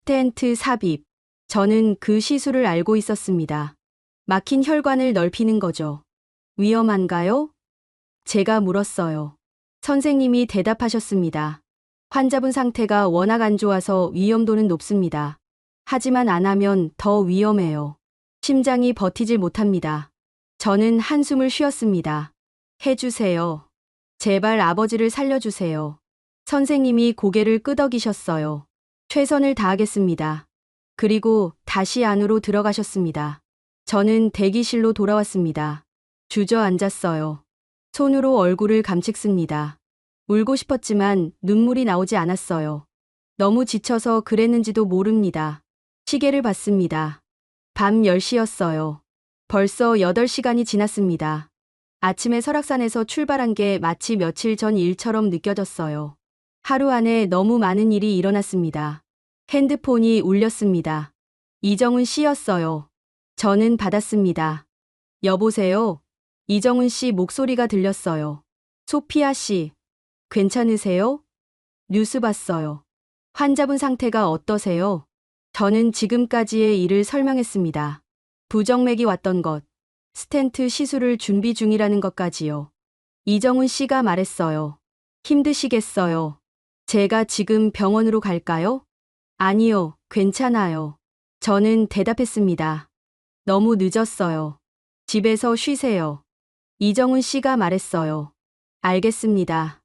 스텐트 삽입. 저는 그 시술을 알고 있었습니다. 막힌 혈관을 넓히는 거죠. 위험한가요? 제가 물었어요. 선생님이 대답하셨습니다. 환자분 상태가 워낙 안 좋아서 위험도는 높습니다. 하지만 안 하면 더 위험해요. 심장이 버티질 못합니다. 저는 한숨을 쉬었습니다. 해주세요. 제발 아버지를 살려주세요. 선생님이 고개를 끄덕이셨어요. 최선을 다하겠습니다. 그리고 다시 안으로 들어가셨습니다. 저는 대기실로 돌아왔습니다. 주저앉았어요. 손으로 얼굴을 감측습니다. 울고 싶었지만 눈물이 나오지 않았어요. 너무 지쳐서 그랬는지도 모릅니다. 시계를 봤습니다. 밤 10시였어요. 벌써 8시간이 지났습니다. 아침에 설악산에서 출발한 게 마치 며칠 전 일처럼 느껴졌어요. 하루 안에 너무 많은 일이 일어났습니다. 핸드폰이 울렸습니다. 이정훈 씨였어요. 저는 받았습니다. 여보세요? 이정훈 씨 목소리가 들렸어요. 소피아 씨, 괜찮으세요? 뉴스 봤어요. 환자분 상태가 어떠세요? 저는 지금까지의 일을 설명했습니다. 부정맥이 왔던 것, 스텐트 시술을 준비 중이라는 것까지요. 이정훈 씨가 말했어요. 힘드시겠어요. 제가 지금 병원으로 갈까요? 아니요, 괜찮아요. 저는 대답했습니다. 너무 늦었어요. 집에서 쉬세요. 이정훈 씨가 말했어요. 알겠습니다.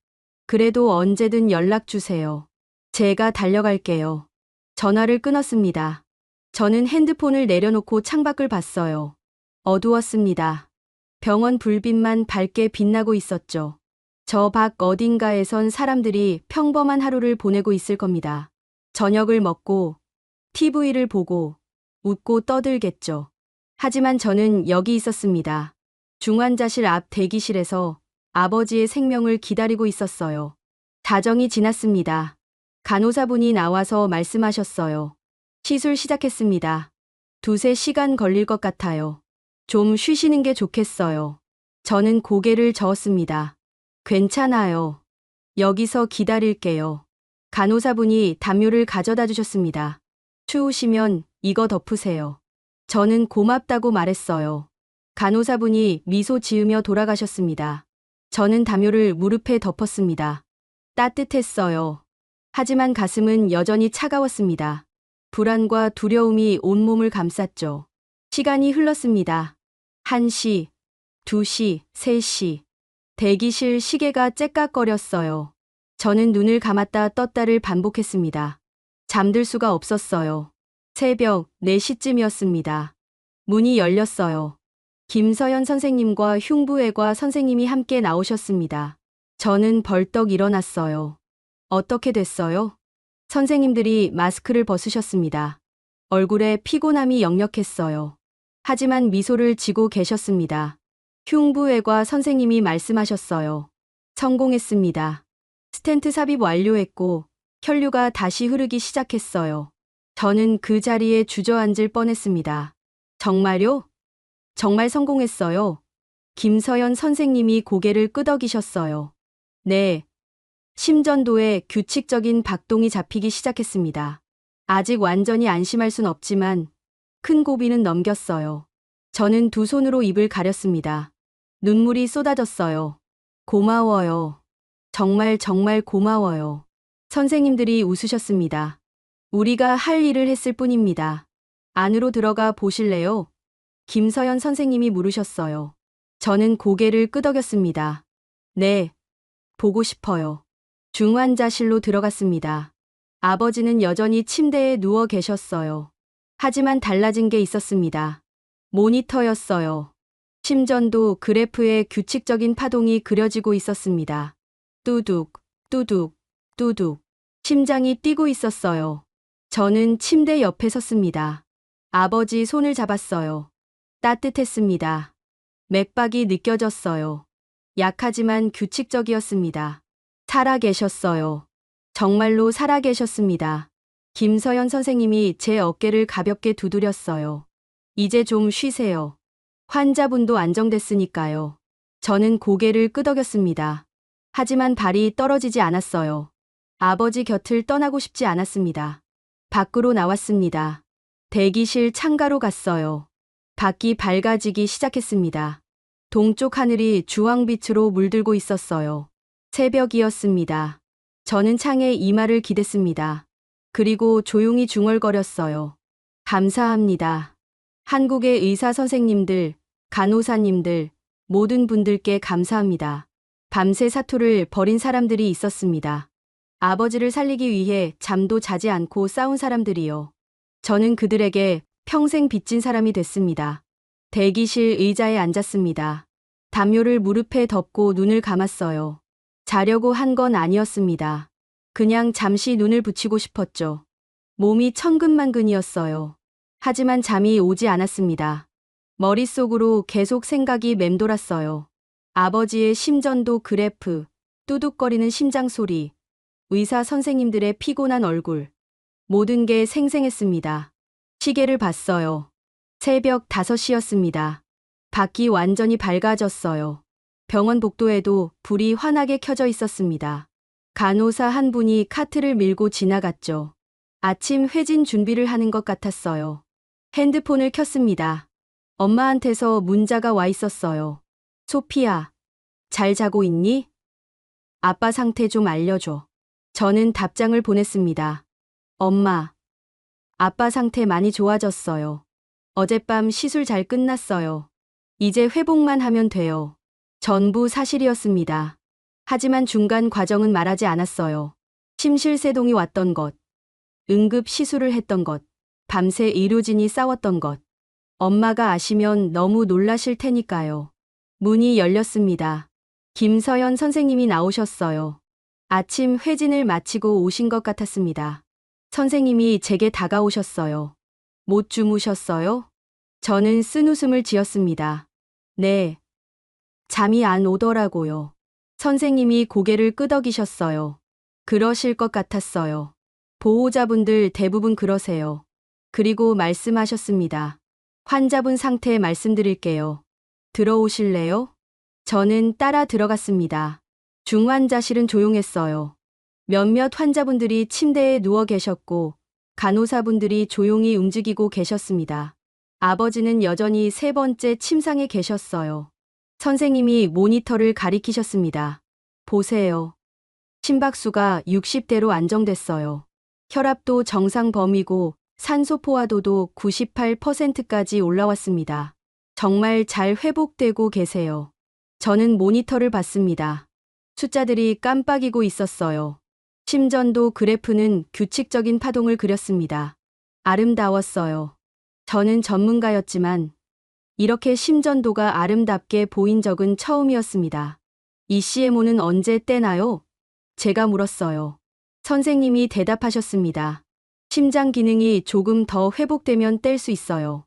그래도 언제든 연락 주세요. 제가 달려갈게요. 전화를 끊었습니다. 저는 핸드폰을 내려놓고 창밖을 봤어요. 어두웠습니다. 병원 불빛만 밝게 빛나고 있었죠. 저 밖 어딘가에선 사람들이 평범한 하루를 보내고 있을 겁니다. 저녁을 먹고, TV를 보고, 웃고 떠들겠죠. 하지만 저는 여기 있었습니다. 중환자실 앞 대기실에서 아버지의 생명을 기다리고 있었어요. 자정이 지났습니다. 간호사분이 나와서 말씀하셨어요. 시술 시작했습니다. 2~3시간 걸릴 것 같아요. 좀 쉬시는 게 좋겠어요. 저는 고개를 저었습니다. 괜찮아요. 여기서 기다릴게요. 간호사분이 담요를 가져다 주셨습니다. 추우시면 이거 덮으세요. 저는 고맙다고 말했어요. 간호사분이 미소 지으며 돌아가셨습니다. 저는 담요를 무릎에 덮었습니다. 따뜻했어요. 하지만 가슴은 여전히 차가웠습니다. 불안과 두려움이 온몸을 감쌌죠. 시간이 흘렀습니다. 1시, 2시, 3시. 대기실 시계가 째깍거렸어요. 저는 눈을 감았다 떴다를 반복했습니다. 잠들 수가 없었어요. 새벽 4시쯤이었습니다. 문이 열렸어요. 김서연 선생님과 흉부외과 선생님이 함께 나오셨습니다. 저는 벌떡 일어났어요. 어떻게 됐어요? 선생님들이 마스크를 벗으셨습니다. 얼굴에 피곤함이 역력했어요. 하지만 미소를 지고 계셨습니다. 흉부외과 선생님이 말씀하셨어요. 성공했습니다. 스텐트 삽입 완료했고 혈류가 다시 흐르기 시작했어요. 저는 그 자리에 주저앉을 뻔했습니다. 정말요? 정말 성공했어요. 김서연 선생님이 고개를 끄덕이셨어요. 네. 심전도에 규칙적인 박동이 잡히기 시작했습니다. 아직 완전히 안심할 순 없지만 큰 고비는 넘겼어요. 저는 두 손으로 입을 가렸습니다. 눈물이 쏟아졌어요. 고마워요. 정말 고마워요. 선생님들이 웃으셨습니다. 우리가 할 일을 했을 뿐입니다. 안으로 들어가 보실래요? 김서연 선생님이 물으셨어요. 저는 고개를 끄덕였습니다. 네, 보고 싶어요. 중환자실로 들어갔습니다. 아버지는 여전히 침대에 누워 계셨어요. 하지만 달라진 게 있었습니다. 모니터였어요. 심전도 그래프에 규칙적인 파동이 그려지고 있었습니다. 뚜둑, 뚜둑, 뚜둑. 심장이 뛰고 있었어요. 저는 침대 옆에 섰습니다. 아버지 손을 잡았어요. 따뜻했습니다. 맥박이 느껴졌어요. 약하지만 규칙적이었습니다. 살아계셨어요. 정말로 살아계셨습니다. 김서연 선생님이 제 어깨를 가볍게 두드렸어요. 이제 좀 쉬세요. 환자분도 안정됐으니까요. 저는 고개를 끄덕였습니다. 하지만 발이 떨어지지 않았어요. 아버지 곁을 떠나고 싶지 않았습니다. 밖으로 나왔습니다. 대기실 창가로 갔어요. 밖이 밝아지기 시작했습니다. 동쪽 하늘이 주황빛으로 물들고 있었어요. 새벽이었습니다. 저는 창에 이마를 기댔습니다. 그리고 조용히 중얼거렸어요. 감사합니다. 한국의 의사 선생님들, 간호사님들, 모든 분들께 감사합니다. 밤새 사투를 벌인 사람들이 있었습니다. 아버지를 살리기 위해 잠도 자지 않고 싸운 사람들이요. 저는 그들에게 평생 빚진 사람이 됐습니다. 대기실 의자에 앉았습니다. 담요를 무릎에 덮고 눈을 감았어요. 자려고 한 건 아니었습니다. 그냥 잠시 눈을 붙이고 싶었죠. 몸이 천근만근이었어요. 하지만 잠이 오지 않았습니다. 머릿속으로 계속 생각이 맴돌았어요. 아버지의 심전도 그래프, 뚜둑거리는 심장 소리, 의사 선생님들의 피곤한 얼굴. 모든 게 생생했습니다. 시계를 봤어요. 새벽 5시였습니다. 밖이 완전히 밝아졌어요. 병원 복도에도 불이 환하게 켜져 있었습니다. 간호사 한 분이 카트를 밀고 지나갔죠. 아침 회진 준비를 하는 것 같았어요. 핸드폰을 켰습니다. 엄마한테서 문자가 와 있었어요. 소피야, 잘 자고 있니? 아빠 상태 좀 알려줘. 저는 답장을 보냈습니다. 엄마, 아빠 상태 많이 좋아졌어요. 어젯밤 시술 잘 끝났어요. 이제 회복만 하면 돼요. 전부 사실이었습니다. 하지만 중간 과정은 말하지 않았어요. 심실세동이 왔던 것, 응급 시술을 했던 것, 밤새 의료진이 싸웠던 것. 엄마가 아시면 너무 놀라실 테니까요. 문이 열렸습니다. 김서연 선생님이 나오셨어요. 아침 회진을 마치고 오신 것 같았습니다. 선생님이 제게 다가오셨어요. 못 주무셨어요? 저는 쓴웃음을 지었습니다. 네. 잠이 안 오더라고요. 선생님이 고개를 끄덕이셨어요. 그러실 것 같았어요. 보호자분들 대부분 그러세요. 그리고 말씀하셨습니다. 환자분 상태 말씀드릴게요. 들어오실래요? 저는 따라 들어갔습니다. 중환자실은 조용했어요. 몇몇 환자분들이 침대에 누워 계셨고 간호사분들이 조용히 움직이고 계셨습니다. 아버지는 여전히 3번째 침상에 계셨어요. 선생님이 모니터를 가리키셨습니다. 보세요. 심박수가 60대로 안정됐어요. 혈압도 정상 범위고 산소 포화도도 98%까지 올라왔습니다. 정말 잘 회복되고 계세요. 저는 모니터를 봤습니다. 숫자들이 깜빡이고 있었어요. 심전도 그래프는 규칙적인 파동을 그렸습니다. 아름다웠어요. 저는 전문가였지만 이렇게 심전도가 아름답게 보인 적은 처음이었습니다. 이 CMO는 언제 떼나요? 제가 물었어요. 선생님이 대답하셨습니다. 심장 기능이 조금 더 회복되면 뗄 수 있어요.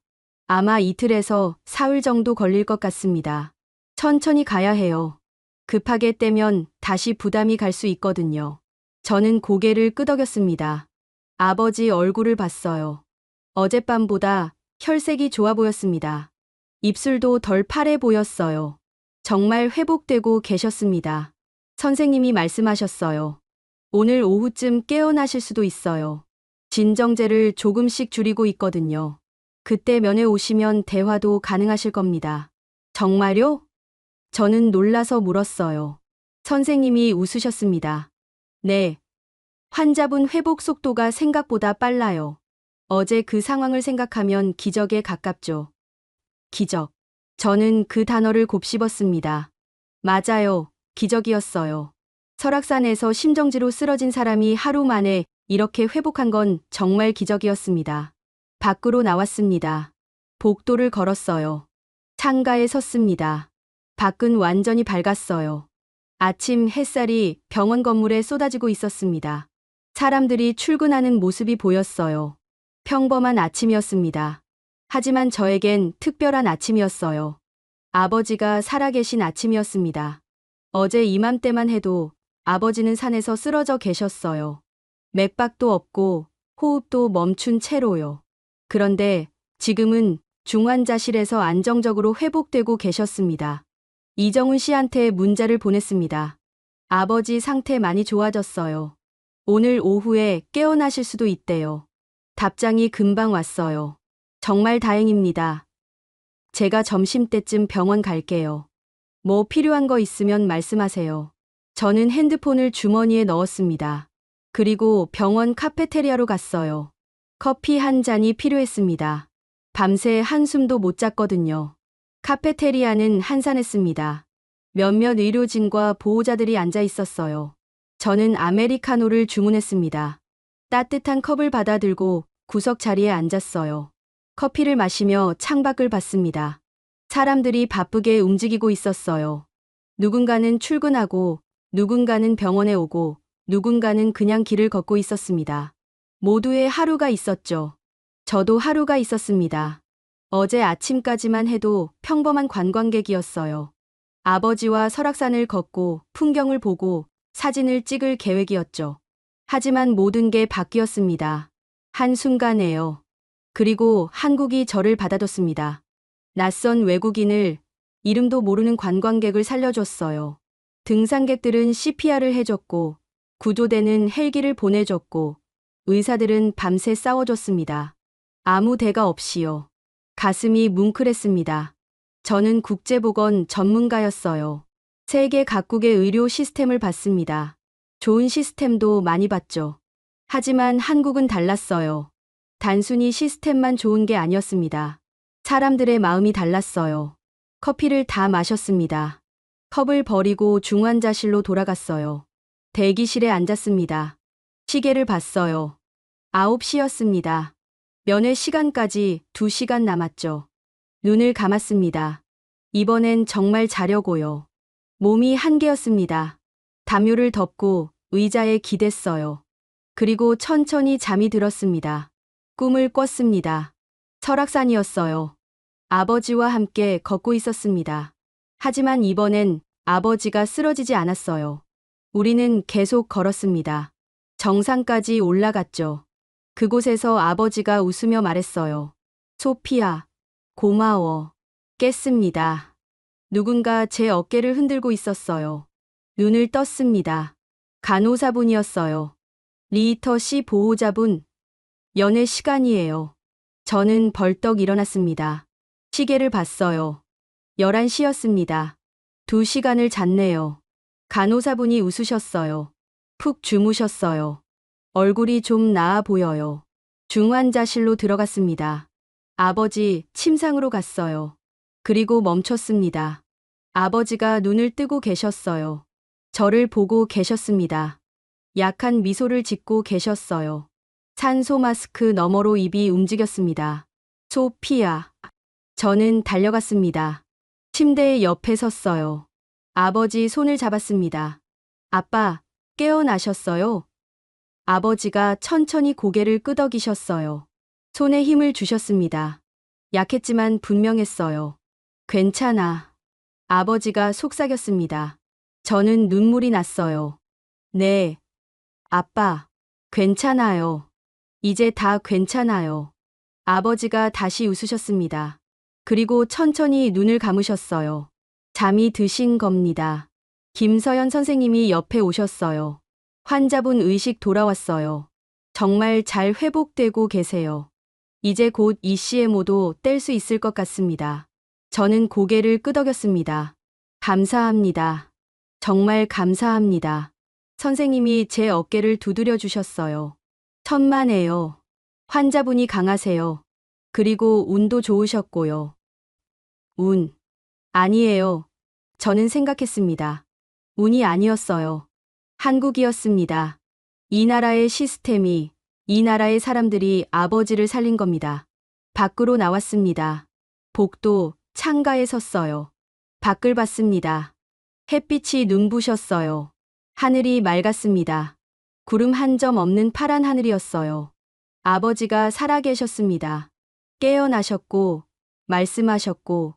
아마 이틀에서 사흘 정도 걸릴 것 같습니다. 천천히 가야 해요. 급하게 떼면 다시 부담이 갈 수 있거든요. 저는 고개를 끄덕였습니다. 아버지 얼굴을 봤어요. 어젯밤보다 혈색이 좋아 보였습니다. 입술도 덜 파래 보였어요. 정말 회복되고 계셨습니다. 선생님이 말씀하셨어요. 오늘 오후쯤 깨어나실 수도 있어요. 진정제를 조금씩 줄이고 있거든요. 그때 면회 오시면 대화도 가능하실 겁니다. 정말요? 저는 놀라서 물었어요. 선생님이 웃으셨습니다. 네. 환자분 회복 속도가 생각보다 빨라요. 어제 그 상황을 생각하면 기적에 가깝죠. 기적. 저는 그 단어를 곱씹었습니다. 맞아요. 기적이었어요. 설악산에서 심정지로 쓰러진 사람이 하루 만에 이렇게 회복한 건 정말 기적이었습니다. 밖으로 나왔습니다. 복도를 걸었어요. 창가에 섰습니다. 밖은 완전히 밝았어요. 아침 햇살이 병원 건물에 쏟아지고 있었습니다. 사람들이 출근하는 모습이 보였어요. 평범한 아침이었습니다. 하지만 저에겐 특별한 아침이었어요. 아버지가 살아계신 아침이었습니다. 어제 이맘때만 해도 아버지는 산에서 쓰러져 계셨어요. 맥박도 없고 호흡도 멈춘 채로요. 그런데 지금은 중환자실에서 안정적으로 회복되고 계셨습니다. 이정훈 씨한테 문자를 보냈습니다. 아버지 상태 많이 좋아졌어요. 오늘 오후에 깨어나실 수도 있대요. 답장이 금방 왔어요. 정말 다행입니다. 제가 점심때쯤 병원 갈게요. 뭐 필요한 거 있으면 말씀하세요. 저는 핸드폰을 주머니에 넣었습니다. 그리고 병원 카페테리아로 갔어요. 커피 한 잔이 필요했습니다. 밤새 한숨도 못 잤거든요. 카페테리아는 한산했습니다. 몇몇 의료진과 보호자들이 앉아 있었어요. 저는 아메리카노를 주문했습니다. 따뜻한 컵을 받아들고 구석 자리에 앉았어요. 커피를 마시며 창밖을 봤습니다. 사람들이 바쁘게 움직이고 있었어요. 누군가는 출근하고, 누군가는 병원에 오고, 누군가는 그냥 길을 걷고 있었습니다. 모두의 하루가 있었죠. 저도 하루가 있었습니다. 어제 아침까지만 해도 평범한 관광객이었어요. 아버지와 설악산을 걷고 풍경을 보고 사진을 찍을 계획이었죠. 하지만 모든 게 바뀌었습니다. 한순간에요. 그리고 한국이 저를 받아줬습니다. 낯선 외국인을, 이름도 모르는 관광객을 살려줬어요. 등산객들은 CPR을 해줬고, 구조대는 헬기를 보내줬고, 의사들은 밤새 싸워줬습니다. 아무 대가 없이요. 가슴이 뭉클했습니다. 저는 국제보건 전문가였어요. 세계 각국의 의료 시스템을 봤습니다. 좋은 시스템도 많이 봤죠. 하지만 한국은 달랐어요. 단순히 시스템만 좋은 게 아니었습니다. 사람들의 마음이 달랐어요. 커피를 다 마셨습니다. 컵을 버리고 중환자실로 돌아갔어요. 대기실에 앉았습니다. 시계를 봤어요. 9시였습니다. 면회 시간까지 2시간 남았죠. 눈을 감았습니다. 이번엔 정말 자려고요. 몸이 한계였습니다. 담요를 덮고 의자에 기댔어요. 그리고 천천히 잠이 들었습니다. 꿈을 꿨습니다. 설악산이었어요. 아버지와 함께 걷고 있었습니다. 하지만 이번엔 아버지가 쓰러지지 않았어요. 우리는 계속 걸었습니다. 정상까지 올라갔죠. 그곳에서 아버지가 웃으며 말했어요. 소피아, 고마워. 깼습니다. 누군가 제 어깨를 흔들고 있었어요. 눈을 떴습니다. 간호사분이었어요. 리히터 씨 보호자분. 연애 시간이에요. 저는 벌떡 일어났습니다. 시계를 봤어요. 11시였습니다. 2시간을 잤네요. 간호사분이 웃으셨어요. 푹 주무셨어요. 얼굴이 좀 나아 보여요. 중환자실로 들어갔습니다. 아버지 침상으로 갔어요. 그리고 멈췄습니다. 아버지가 눈을 뜨고 계셨어요. 저를 보고 계셨습니다. 약한 미소를 짓고 계셨어요. 산소 마스크 너머로 입이 움직였습니다. 소피아. 저는 달려갔습니다. 침대 옆에 섰어요. 아버지 손을 잡았습니다. 아빠, 깨어나셨어요? 아버지가 천천히 고개를 끄덕이셨어요. 손에 힘을 주셨습니다. 약했지만 분명했어요. 괜찮아. 아버지가 속삭였습니다. 저는 눈물이 났어요. 네. 아빠, 괜찮아요. 이제 다 괜찮아요. 아버지가 다시 웃으셨습니다. 그리고 천천히 눈을 감으셨어요. 잠이 드신 겁니다. 김서연 선생님이 옆에 오셨어요. 환자분 의식 돌아왔어요. 정말 잘 회복되고 계세요. 이제 곧 ECMO도 뗄 수 있을 것 같습니다. 저는 고개를 끄덕였습니다. 감사합니다. 정말 감사합니다. 선생님이 제 어깨를 두드려 주셨어요. 천만에요. 환자분이 강하세요. 그리고 운도 좋으셨고요. 운. 아니에요. 저는 생각했습니다. 운이 아니었어요. 한국이었습니다. 이 나라의 시스템이, 이 나라의 사람들이 아버지를 살린 겁니다. 밖으로 나왔습니다. 복도, 창가에 섰어요. 밖을 봤습니다. 햇빛이 눈부셨어요. 하늘이 맑았습니다. 구름 한 점 없는 파란 하늘이었어요. 아버지가 살아계셨습니다. 깨어나셨고, 말씀하셨고,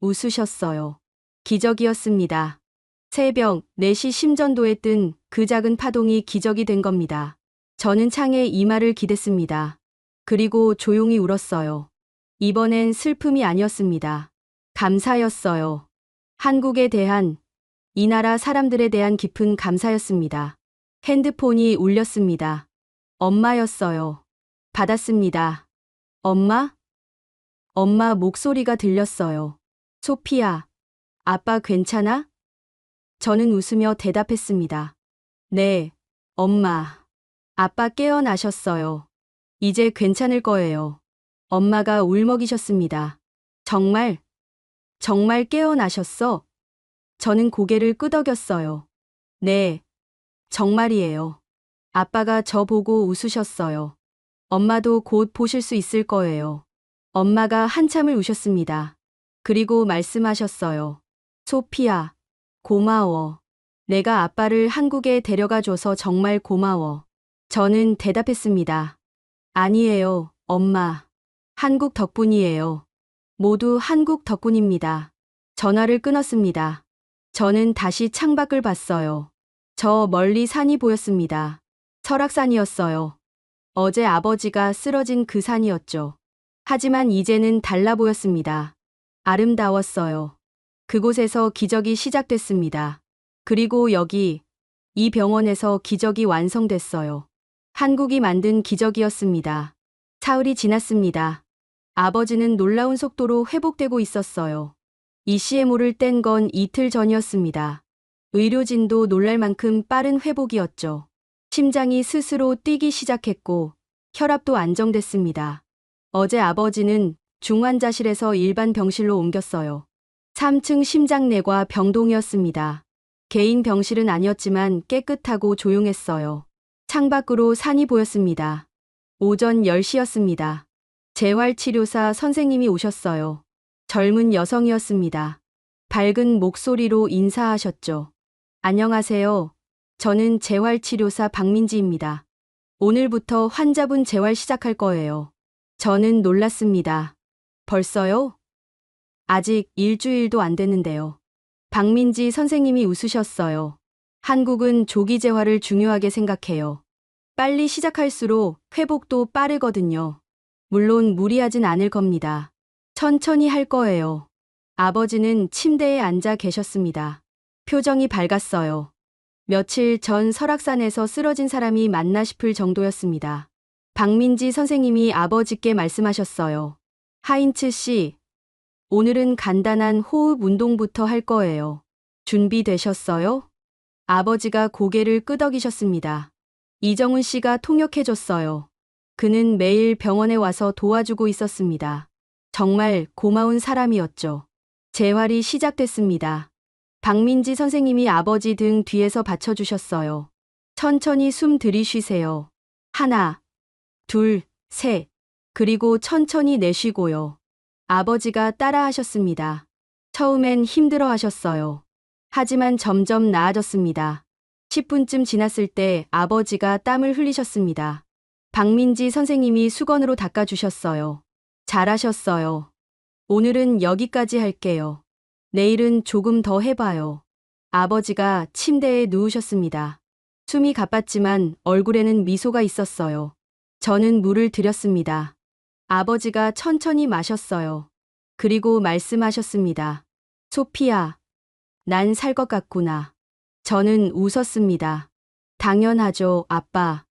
웃으셨어요. 기적이었습니다. 새벽 4시 심전도에 뜬 그 작은 파동이 기적이 된 겁니다. 저는 창에 이마를 기댔습니다. 그리고 조용히 울었어요. 이번엔 슬픔이 아니었습니다. 감사였어요. 한국에 대한, 이 나라 사람들에 대한 깊은 감사였습니다. 핸드폰이 울렸습니다. 엄마였어요. 받았습니다. 엄마? 엄마 목소리가 들렸어요. 소피야, 아빠 괜찮아? 저는 웃으며 대답했습니다. 네, 엄마. 아빠 깨어나셨어요. 이제 괜찮을 거예요. 엄마가 울먹이셨습니다. 정말? 정말 깨어나셨어? 저는 고개를 끄덕였어요. 네, 정말이에요. 아빠가 저 보고 웃으셨어요. 엄마도 곧 보실 수 있을 거예요. 엄마가 한참을 우셨습니다. 그리고 말씀하셨어요. 소피야, 고마워. 내가 아빠를 한국에 데려가 줘서 정말 고마워. 저는 대답했습니다. 아니에요, 엄마. 한국 덕분이에요. 모두 한국 덕분입니다. 전화를 끊었습니다. 저는 다시 창밖을 봤어요. 저 멀리 산이 보였습니다. 설악산이었어요. 어제 아버지가 쓰러진 그 산이었죠. 하지만 이제는 달라 보였습니다. 아름다웠어요. 그곳에서 기적이 시작됐습니다. 그리고 여기, 이 병원에서 기적이 완성됐어요. 한국이 만든 기적이었습니다. 사흘이 지났습니다. 아버지는 놀라운 속도로 회복되고 있었어요. ECMO를 뗀 건 이틀 전이었습니다. 의료진도 놀랄 만큼 빠른 회복이었죠. 심장이 스스로 뛰기 시작했고 혈압도 안정됐습니다. 어제 아버지는 중환자실에서 일반 병실로 옮겼어요. 3층 심장내과 병동이었습니다. 개인 병실은 아니었지만 깨끗하고 조용했어요. 창밖으로 산이 보였습니다. 오전 10시였습니다. 재활치료사 선생님이 오셨어요. 젊은 여성이었습니다. 밝은 목소리로 인사하셨죠. 안녕하세요. 저는 재활치료사 박민지입니다. 오늘부터 환자분 재활 시작할 거예요. 저는 놀랐습니다. 벌써요? 아직 일주일도 안 됐는데요. 박민지 선생님이 웃으셨어요. 한국은 조기 재활을 중요하게 생각해요. 빨리 시작할수록 회복도 빠르거든요. 물론 무리하진 않을 겁니다. 천천히 할 거예요. 아버지는 침대에 앉아 계셨습니다. 표정이 밝았어요. 며칠 전 설악산에서 쓰러진 사람이 맞나 싶을 정도였습니다. 박민지 선생님이 아버지께 말씀하셨어요. 하인츠 씨, 오늘은 간단한 호흡 운동부터 할 거예요. 준비되셨어요? 아버지가 고개를 끄덕이셨습니다. 이정훈 씨가 통역해줬어요. 그는 매일 병원에 와서 도와주고 있었습니다. 정말 고마운 사람이었죠. 재활이 시작됐습니다. 박민지 선생님이 아버지 등 뒤에서 받쳐주셨어요. 천천히 숨 들이쉬세요. 하나, 둘, 셋. 그리고 천천히 내쉬고요. 아버지가 따라하셨습니다. 처음엔 힘들어 하셨어요. 하지만 점점 나아졌습니다. 10분쯤 지났을 때 아버지가 땀을 흘리셨습니다. 박민지 선생님이 수건으로 닦아주셨어요. 잘하셨어요. 오늘은 여기까지 할게요. 내일은 조금 더 해봐요. 아버지가 침대에 누우셨습니다. 숨이 가빴지만 얼굴에는 미소가 있었어요. 저는 물을 드렸습니다. 아버지가 천천히 마셨어요. 그리고 말씀하셨습니다. 소피야, 난 살 것 같구나. 저는 웃었습니다. 당연하죠, 아빠.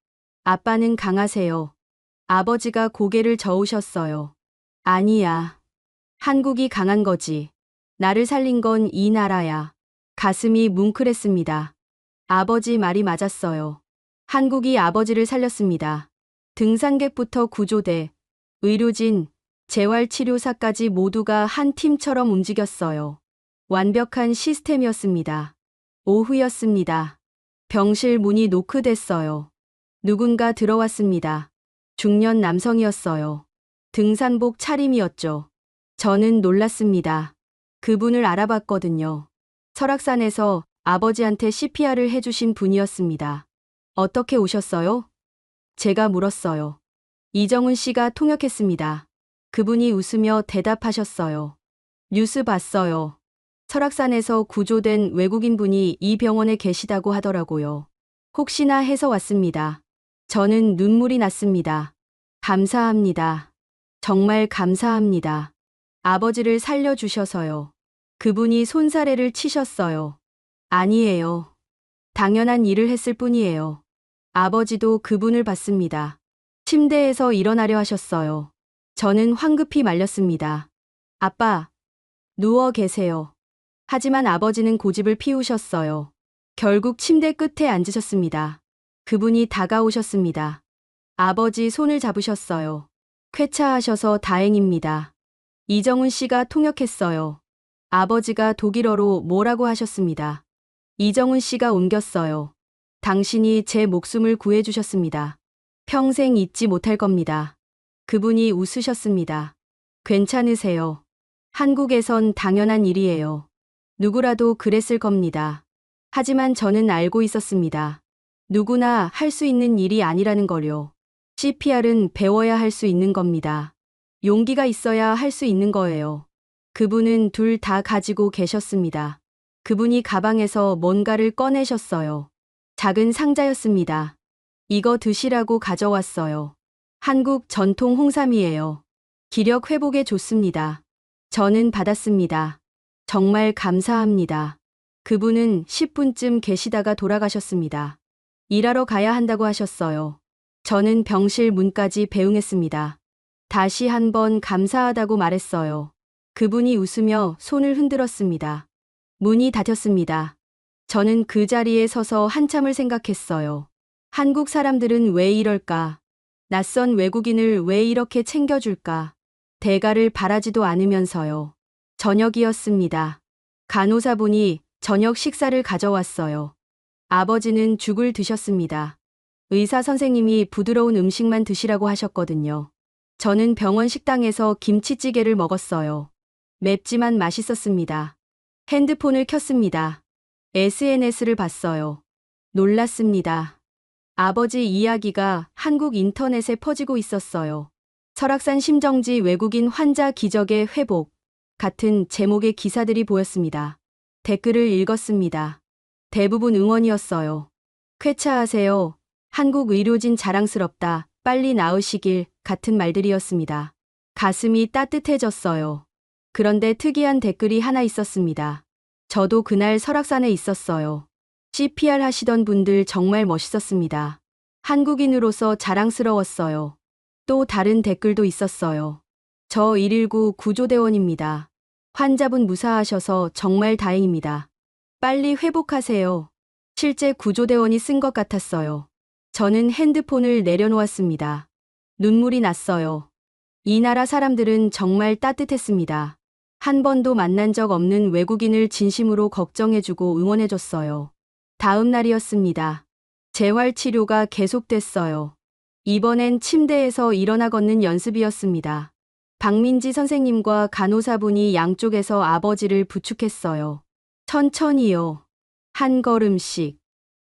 아빠는 강하세요. 아버지가 고개를 저으셨어요. 아니야. 한국이 강한 거지. 나를 살린 건 이 나라야. 가슴이 뭉클했습니다. 아버지 말이 맞았어요. 한국이 아버지를 살렸습니다. 등산객부터 구조대, 의료진, 재활치료사까지 모두가 한 팀처럼 움직였어요. 완벽한 시스템이었습니다. 오후였습니다. 병실 문이 노크됐어요. 누군가 들어왔습니다. 중년 남성이었어요. 등산복 차림이었죠. 저는 놀랐습니다. 그분을 알아봤거든요. 설악산에서 아버지한테 CPR을 해주신 분이었습니다. 어떻게 오셨어요? 제가 물었어요. 이정훈 씨가 통역했습니다. 그분이 웃으며 대답하셨어요. 뉴스 봤어요. 설악산에서 구조된 외국인 분이 이 병원에 계시다고 하더라고요. 혹시나 해서 왔습니다. 저는 눈물이 났습니다. 감사합니다. 정말 감사합니다. 아버지를 살려주셔서요. 그분이 손사래를 치셨어요. 아니에요. 당연한 일을 했을 뿐이에요. 아버지도 그분을 봤습니다. 침대에서 일어나려 하셨어요. 저는 황급히 말렸습니다. 아빠, 누워 계세요. 하지만 아버지는 고집을 피우셨어요. 결국 침대 끝에 앉으셨습니다. 그분이 다가오셨습니다. 아버지 손을 잡으셨어요. 쾌차하셔서 다행입니다. 이정훈 씨가 통역했어요. 아버지가 독일어로 뭐라고 하셨습니다. 이정훈 씨가 옮겼어요. 당신이 제 목숨을 구해주셨습니다. 평생 잊지 못할 겁니다. 그분이 웃으셨습니다. 괜찮으세요. 한국에선 당연한 일이에요. 누구라도 그랬을 겁니다. 하지만 저는 알고 있었습니다. 누구나 할 수 있는 일이 아니라는 걸요. CPR은 배워야 할 수 있는 겁니다. 용기가 있어야 할 수 있는 거예요. 그분은 둘 다 가지고 계셨습니다. 그분이 가방에서 뭔가를 꺼내셨어요. 작은 상자였습니다. 이거 드시라고 가져왔어요. 한국 전통 홍삼이에요. 기력 회복에 좋습니다. 저는 받았습니다. 정말 감사합니다. 그분은 10분쯤 계시다가 돌아가셨습니다. 일하러 가야 한다고 하셨어요. 저는 병실 문까지 배웅했습니다. 다시 한번 감사하다고 말했어요. 그분이 웃으며 손을 흔들었습니다. 문이 닫혔습니다. 저는 그 자리에 서서 한참을 생각했어요. 한국 사람들은 왜 이럴까? 낯선 외국인을 왜 이렇게 챙겨줄까? 대가를 바라지도 않으면서요. 저녁이었습니다. 간호사분이 저녁 식사를 가져왔어요. 아버지는 죽을 드셨습니다. 의사 선생님이 부드러운 음식만 드시라고 하셨거든요. 저는 병원 식당에서 김치찌개를 먹었어요. 맵지만 맛있었습니다. 핸드폰을 켰습니다. SNS를 봤어요. 놀랐습니다. 아버지 이야기가 한국 인터넷에 퍼지고 있었어요. 설악산 심정지 외국인 환자 기적의 회복 같은 제목의 기사들이 보였습니다. 댓글을 읽었습니다. 대부분 응원이었어요. 쾌차하세요. 한국 의료진 자랑스럽다. 빨리 나으시길 같은 말들이었습니다. 가슴이 따뜻해졌어요. 그런데 특이한 댓글이 하나 있었습니다. 저도 그날 설악산에 있었어요. CPR 하시던 분들 정말 멋있었습니다. 한국인으로서 자랑스러웠어요. 또 다른 댓글도 있었어요. 저 119 구조대원입니다. 환자분 무사하셔서 정말 다행입니다. 빨리 회복하세요. 실제 구조대원이 쓴 것 같았어요. 저는 핸드폰을 내려놓았습니다. 눈물이 났어요. 이 나라 사람들은 정말 따뜻했습니다. 한 번도 만난 적 없는 외국인을 진심으로 걱정해주고 응원해줬어요. 다음 날이었습니다. 재활치료가 계속됐어요. 이번엔 침대에서 일어나 걷는 연습이었습니다. 박민지 선생님과 간호사분이 양쪽에서 아버지를 부축했어요. 천천히요. 한 걸음씩.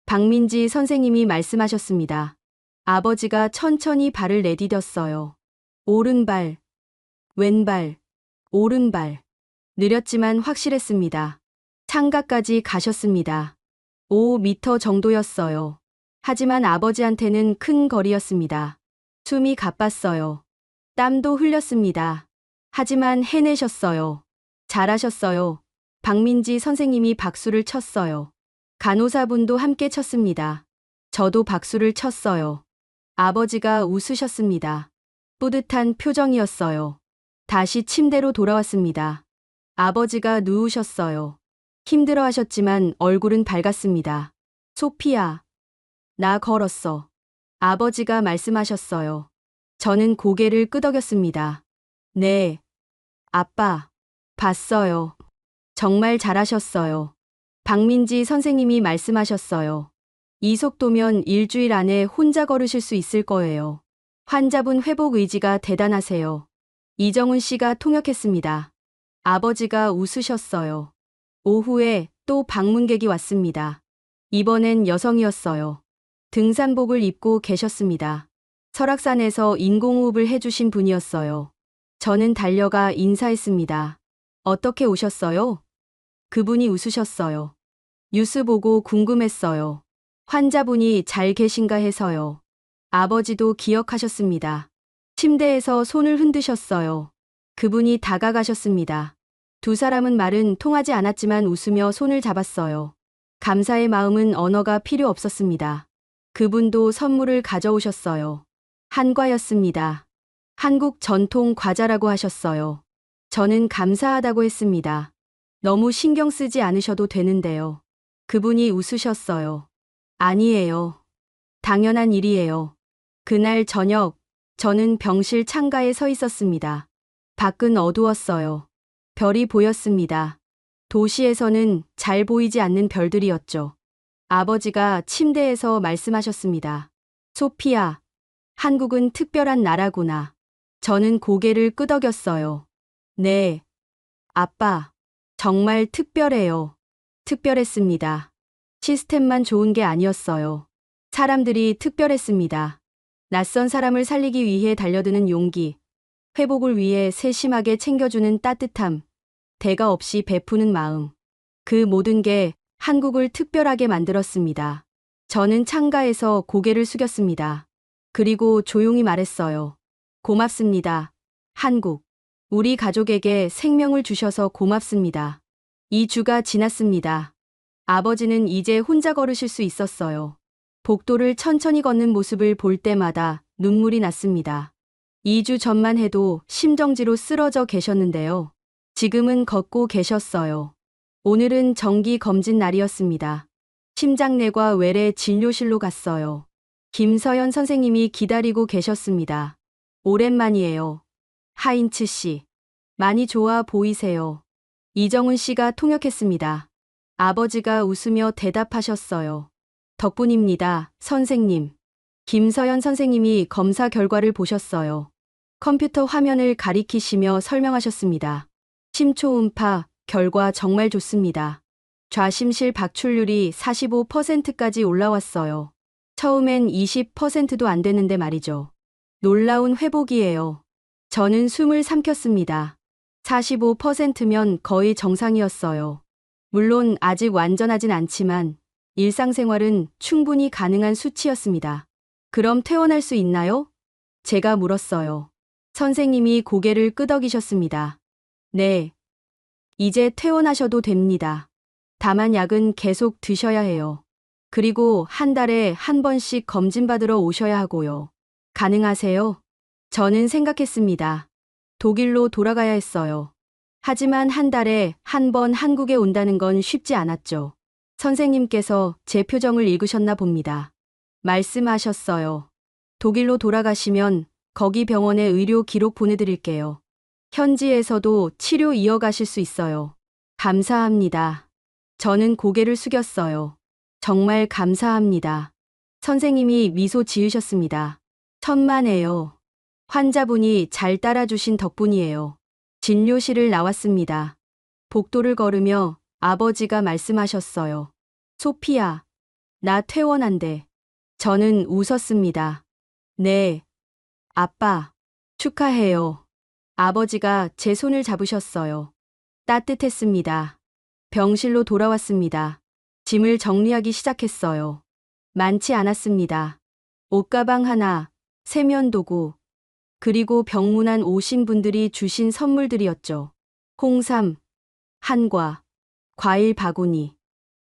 박민지 선생님이 말씀하셨습니다. 아버지가 천천히 발을 내디뎠어요. 오른발, 왼발, 오른발. 느렸지만 확실했습니다. 창가까지 가셨습니다. 5m 정도였어요. 하지만 아버지한테는 큰 거리였습니다. 숨이 가빴어요. 땀도 흘렸습니다. 하지만 해내셨어요. 잘하셨어요. 박민지 선생님이 박수를 쳤어요. 간호사분도 함께 쳤습니다. 저도 박수를 쳤어요. 아버지가 웃으셨습니다. 뿌듯한 표정이었어요. 다시 침대로 돌아왔습니다. 아버지가 누우셨어요. 힘들어 하셨지만 얼굴은 밝았습니다. 소피야, 나 걸었어. 아버지가 말씀하셨어요. 저는 고개를 끄덕였습니다. 네, 아빠, 봤어요. 정말 잘하셨어요. 박민지 선생님이 말씀하셨어요. 이 속도면 일주일 안에 혼자 걸으실 수 있을 거예요. 환자분 회복 의지가 대단하세요. 이정훈 씨가 통역했습니다. 아버지가 웃으셨어요. 오후에 또 방문객이 왔습니다. 이번엔 여성이었어요. 등산복을 입고 계셨습니다. 설악산에서 인공호흡을 해주신 분이었어요. 저는 달려가 인사했습니다. 어떻게 오셨어요? 그분이 웃으셨어요. 뉴스 보고 궁금했어요. 환자분이 잘 계신가 해서요. 아버지도 기억하셨습니다. 침대에서 손을 흔드셨어요. 그분이 다가가셨습니다. 두 사람은 말은 통하지 않았지만 웃으며 손을 잡았어요. 감사의 마음은 언어가 필요 없었습니다. 그분도 선물을 가져오셨어요. 한과였습니다. 한국 전통 과자라고 하셨어요. 저는 감사하다고 했습니다. 너무 신경 쓰지 않으셔도 되는데요. 그분이 웃으셨어요. 아니에요. 당연한 일이에요. 그날 저녁, 저는 병실 창가에 서 있었습니다. 밖은 어두웠어요. 별이 보였습니다. 도시에서는 잘 보이지 않는 별들이었죠. 아버지가 침대에서 말씀하셨습니다. 소피야, 한국은 특별한 나라구나. 저는 고개를 끄덕였어요. 네, 아빠, 정말 특별해요. 특별했습니다. 시스템만 좋은 게 아니었어요. 사람들이 특별했습니다. 낯선 사람을 살리기 위해 달려드는 용기, 회복을 위해 세심하게 챙겨주는 따뜻함, 대가 없이 베푸는 마음. 그 모든 게 한국을 특별하게 만들었습니다. 저는 창가에서 고개를 숙였습니다. 그리고 조용히 말했어요. 고맙습니다. 한국. 우리 가족에게 생명을 주셔서 고맙습니다. 2주가 지났습니다. 아버지는 이제 혼자 걸으실 수 있었어요. 복도를 천천히 걷는 모습을 볼 때마다 눈물이 났습니다. 2주 전만 해도 심정지로 쓰러져 계셨는데요. 지금은 걷고 계셨어요. 오늘은 정기 검진 날이었습니다. 심장내과 외래 진료실로 갔어요. 김서연 선생님이 기다리고 계셨습니다. 오랜만이에요. 하인츠 씨. 많이 좋아 보이세요. 이정훈 씨가 통역했습니다. 아버지가 웃으며 대답하셨어요. 덕분입니다, 선생님. 김서연 선생님이 검사 결과를 보셨어요. 컴퓨터 화면을 가리키시며 설명하셨습니다. 심초음파 결과 정말 좋습니다. 좌심실 박출률이 45%까지 올라왔어요. 처음엔 20%도 안 됐는데 말이죠. 놀라운 회복이에요. 저는 숨을 삼켰습니다. 45%면 거의 정상이었어요. 물론 아직 완전하진 않지만 일상생활은 충분히 가능한 수치였습니다. 그럼 퇴원할 수 있나요? 제가 물었어요. 선생님이 고개를 끄덕이셨습니다. 네. 이제 퇴원하셔도 됩니다. 다만 약은 계속 드셔야 해요. 그리고 한 달에 한 번씩 검진받으러 오셔야 하고요. 가능하세요? 저는 생각했습니다. 독일로 돌아가야 했어요. 하지만 한 달에 한 번 한국에 온다는 건 쉽지 않았죠. 선생님께서 제 표정을 읽으셨나 봅니다. 말씀하셨어요. 독일로 돌아가시면 거기 병원에 의료 기록 보내드릴게요. 현지에서도 치료 이어가실 수 있어요. 감사합니다. 저는 고개를 숙였어요. 정말 감사합니다. 선생님이 미소 지으셨습니다. 천만에요. 환자분이 잘 따라주신 덕분이에요. 진료실을 나왔습니다. 복도를 걸으며 아버지가 말씀하셨어요. 소피야, 나 퇴원한대. 저는 웃었습니다. 네, 아빠, 축하해요. 아버지가 제 손을 잡으셨어요. 따뜻했습니다. 병실로 돌아왔습니다. 짐을 정리하기 시작했어요. 많지 않았습니다. 옷가방 하나, 세면도구, 그리고 병문안 오신 분들이 주신 선물들이었죠. 홍삼, 한과, 과일 바구니.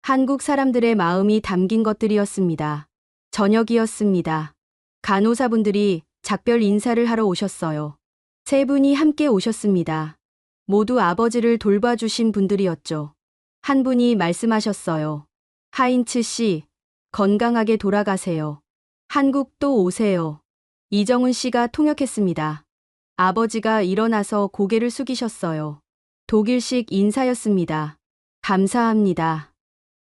한국 사람들의 마음이 담긴 것들이었습니다. 저녁이었습니다. 간호사분들이 작별 인사를 하러 오셨어요. 세 분이 함께 오셨습니다. 모두 아버지를 돌봐주신 분들이었죠. 한 분이 말씀하셨어요. 하인츠 씨, 건강하게 돌아가세요. 한국 또 오세요. 이정훈 씨가 통역했습니다. 아버지가 일어나서 고개를 숙이셨어요. 독일식 인사였습니다. 감사합니다.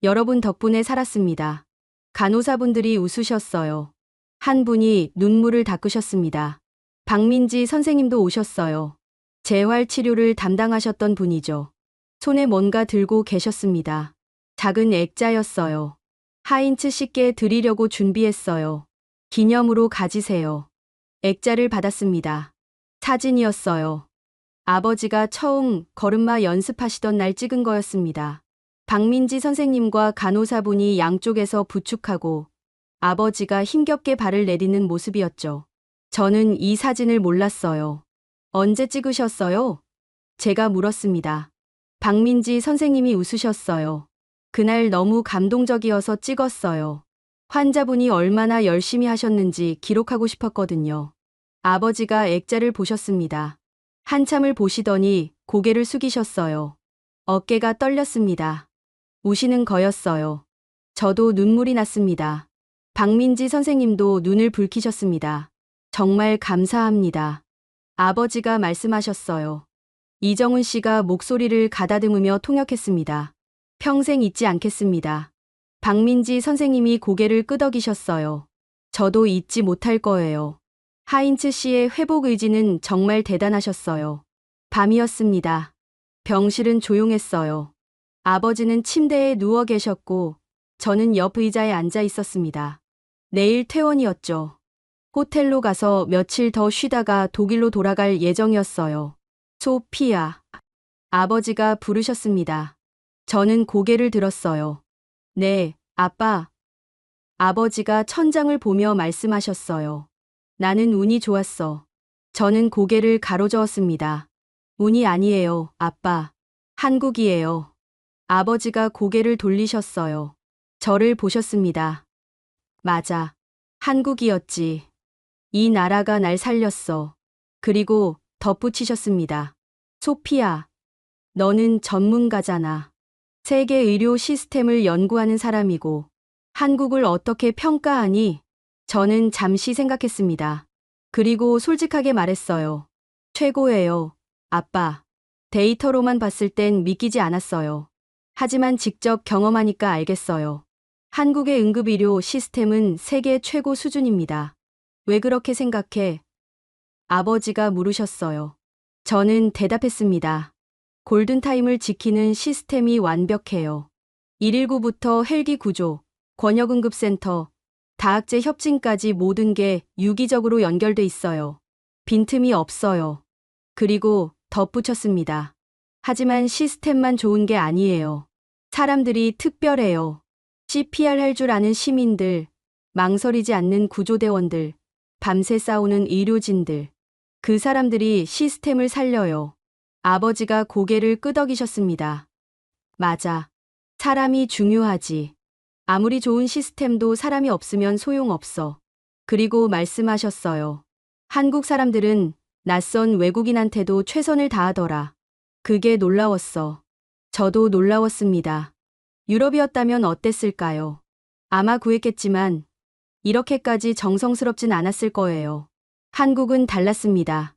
여러분 덕분에 살았습니다. 간호사분들이 웃으셨어요. 한 분이 눈물을 닦으셨습니다. 박민지 선생님도 오셨어요. 재활 치료를 담당하셨던 분이죠. 손에 뭔가 들고 계셨습니다. 작은 액자였어요. 하인츠 씨께 드리려고 준비했어요. 기념으로 가지세요. 액자를 받았습니다. 사진이었어요. 아버지가 처음 걸음마 연습하시던 날 찍은 거였습니다. 박민지 선생님과 간호사분이 양쪽에서 부축하고 아버지가 힘겹게 발을 내딛는 모습이었죠. 저는 이 사진을 몰랐어요. 언제 찍으셨어요? 제가 물었습니다. 박민지 선생님이 웃으셨어요. 그날 너무 감동적이어서 찍었어요. 환자분이 얼마나 열심히 하셨는지 기록하고 싶었거든요. 아버지가 액자를 보셨습니다. 한참을 보시더니 고개를 숙이셨어요. 어깨가 떨렸습니다. 우시는 거였어요. 저도 눈물이 났습니다. 박민지 선생님도 눈을 붉히셨습니다. 정말 감사합니다. 아버지가 말씀하셨어요. 이정훈 씨가 목소리를 가다듬으며 통역했습니다. 평생 잊지 않겠습니다. 박민지 선생님이 고개를 끄덕이셨어요. 저도 잊지 못할 거예요. 하인츠 씨의 회복 의지는 정말 대단하셨어요. 밤이었습니다. 병실은 조용했어요. 아버지는 침대에 누워 계셨고 저는 옆 의자에 앉아 있었습니다. 내일 퇴원이었죠. 호텔로 가서 며칠 더 쉬다가 독일로 돌아갈 예정이었어요. 소피아. 아버지가 부르셨습니다. 저는 고개를 들었어요. 네, 아빠. 아버지가 천장을 보며 말씀하셨어요. 나는 운이 좋았어. 저는 고개를 가로저었습니다. 운이 아니에요, 아빠. 한국이에요. 아버지가 고개를 돌리셨어요. 저를 보셨습니다. 맞아. 한국이었지. 이 나라가 날 살렸어. 그리고 덧붙이셨습니다. 소피아, 너는 전문가잖아. 세계 의료 시스템을 연구하는 사람이고 한국을 어떻게 평가하니? 저는 잠시 생각했습니다. 그리고 솔직하게 말했어요. 최고예요, 아빠. 데이터로만 봤을 땐 믿기지 않았어요. 하지만 직접 경험하니까 알겠어요. 한국의 응급의료 시스템은 세계 최고 수준입니다. 왜 그렇게 생각해? 아버지가 물으셨어요. 저는 대답했습니다. 골든타임을 지키는 시스템이 완벽해요. 119부터 헬기 구조, 권역응급센터, 다학제 협진까지 모든 게 유기적으로 연결돼 있어요. 빈틈이 없어요. 그리고 덧붙였습니다. 하지만 시스템만 좋은 게 아니에요. 사람들이 특별해요. CPR 할 줄 아는 시민들, 망설이지 않는 구조대원들, 밤새 싸우는 의료진들. 그 사람들이 시스템을 살려요. 아버지가 고개를 끄덕이셨습니다. 맞아. 사람이 중요하지. 아무리 좋은 시스템도 사람이 없으면 소용없어. 그리고 말씀하셨어요. 한국 사람들은 낯선 외국인한테도 최선을 다하더라. 그게 놀라웠어. 저도 놀라웠습니다. 유럽이었다면 어땠을까요? 아마 구했겠지만 이렇게까지 정성스럽진 않았을 거예요. 한국은 달랐습니다.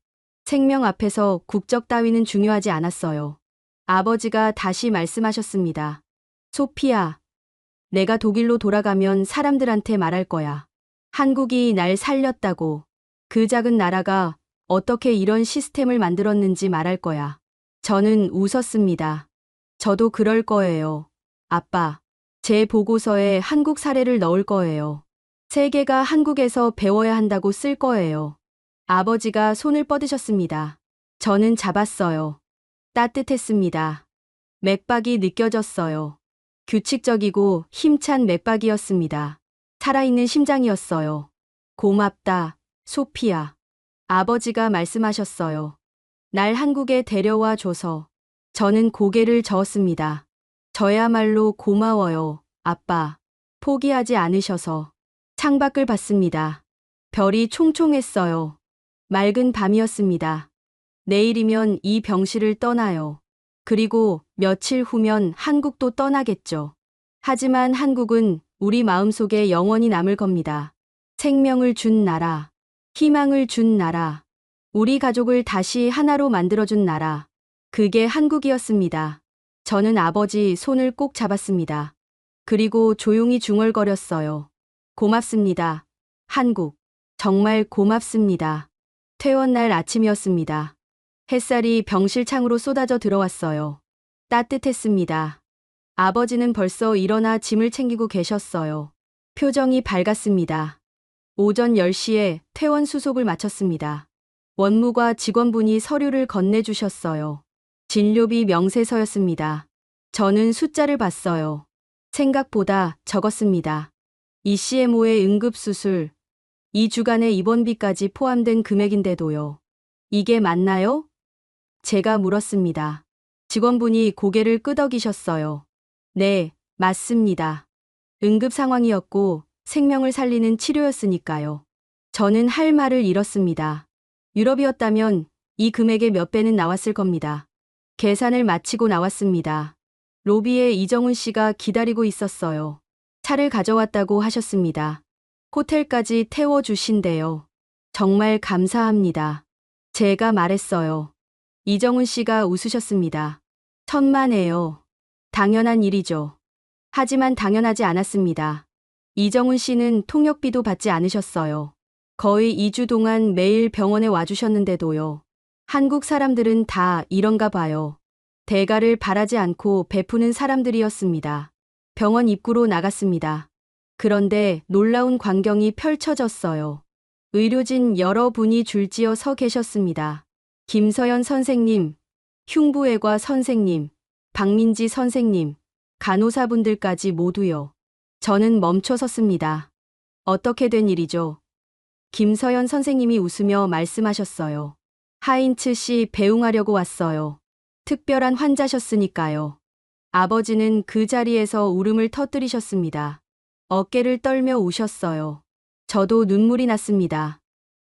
생명 앞에서 국적 따위는 중요하지 않았어요. 아버지가 다시 말씀하셨습니다. 소피아, 내가 독일로 돌아가면 사람들한테 말할 거야. 한국이 날 살렸다고. 그 작은 나라가 어떻게 이런 시스템을 만들었는지 말할 거야. 저는 웃었습니다. 저도 그럴 거예요. 아빠, 제 보고서에 한국 사례를 넣을 거예요. 세계가 한국에서 배워야 한다고 쓸 거예요. 아버지가 손을 뻗으셨습니다. 저는 잡았어요. 따뜻했습니다. 맥박이 느껴졌어요. 규칙적이고 힘찬 맥박이었습니다. 살아있는 심장이었어요. 고맙다, 소피아. 아버지가 말씀하셨어요. 날 한국에 데려와 줘서. 저는 고개를 저었습니다. 저야말로 고마워요, 아빠. 포기하지 않으셔서. 창밖을 봤습니다. 별이 총총했어요. 맑은 밤이었습니다. 내일이면 이 병실을 떠나요. 그리고 며칠 후면 한국도 떠나겠죠. 하지만 한국은 우리 마음속에 영원히 남을 겁니다. 생명을 준 나라, 희망을 준 나라, 우리 가족을 다시 하나로 만들어준 나라. 그게 한국이었습니다. 저는 아버지 손을 꼭 잡았습니다. 그리고 조용히 중얼거렸어요. 고맙습니다. 한국. 정말 고맙습니다. 퇴원날 아침이었습니다. 햇살이 병실 창으로 쏟아져 들어왔어요. 따뜻했습니다. 아버지는 벌써 일어나 짐을 챙기고 계셨어요. 표정이 밝았습니다. 오전 10시에 퇴원 수속을 마쳤습니다. 원무과 직원분이 서류를 건네주셨어요. 진료비 명세서였습니다. 저는 숫자를 봤어요. 생각보다 적었습니다. ECMO의 응급수술, 2주간의 입원비까지 포함된 금액인데도요. 이게 맞나요? 제가 물었습니다. 직원분이 고개를 끄덕이셨어요. 네, 맞습니다. 응급 상황이었고 생명을 살리는 치료였으니까요. 저는 할 말을 잃었습니다. 유럽이었다면 이 금액의 몇 배는 나왔을 겁니다. 계산을 마치고 나왔습니다. 로비에 이정훈 씨가 기다리고 있었어요. 차를 가져왔다고 하셨습니다. 호텔까지 태워주신대요. 정말 감사합니다. 제가 말했어요. 이정훈 씨가 웃으셨습니다. 천만에요. 당연한 일이죠. 하지만 당연하지 않았습니다. 이정훈 씨는 통역비도 받지 않으셨어요. 거의 2주 동안 매일 병원에 와주셨는데도요. 한국 사람들은 다 이런가 봐요. 대가를 바라지 않고 베푸는 사람들이었습니다. 병원 입구로 나갔습니다. 그런데 놀라운 광경이 펼쳐졌어요. 의료진 여러분이 줄지어 서 계셨습니다. 김서연 선생님, 흉부외과 선생님, 박민지 선생님, 간호사분들까지 모두요. 저는 멈춰 섰습니다. 어떻게 된 일이죠? 김서연 선생님이 웃으며 말씀하셨어요. 하인츠 씨 배웅하려고 왔어요. 특별한 환자셨으니까요. 아버지는 그 자리에서 울음을 터뜨리셨습니다. 어깨를 떨며 우셨어요. 저도 눈물이 났습니다.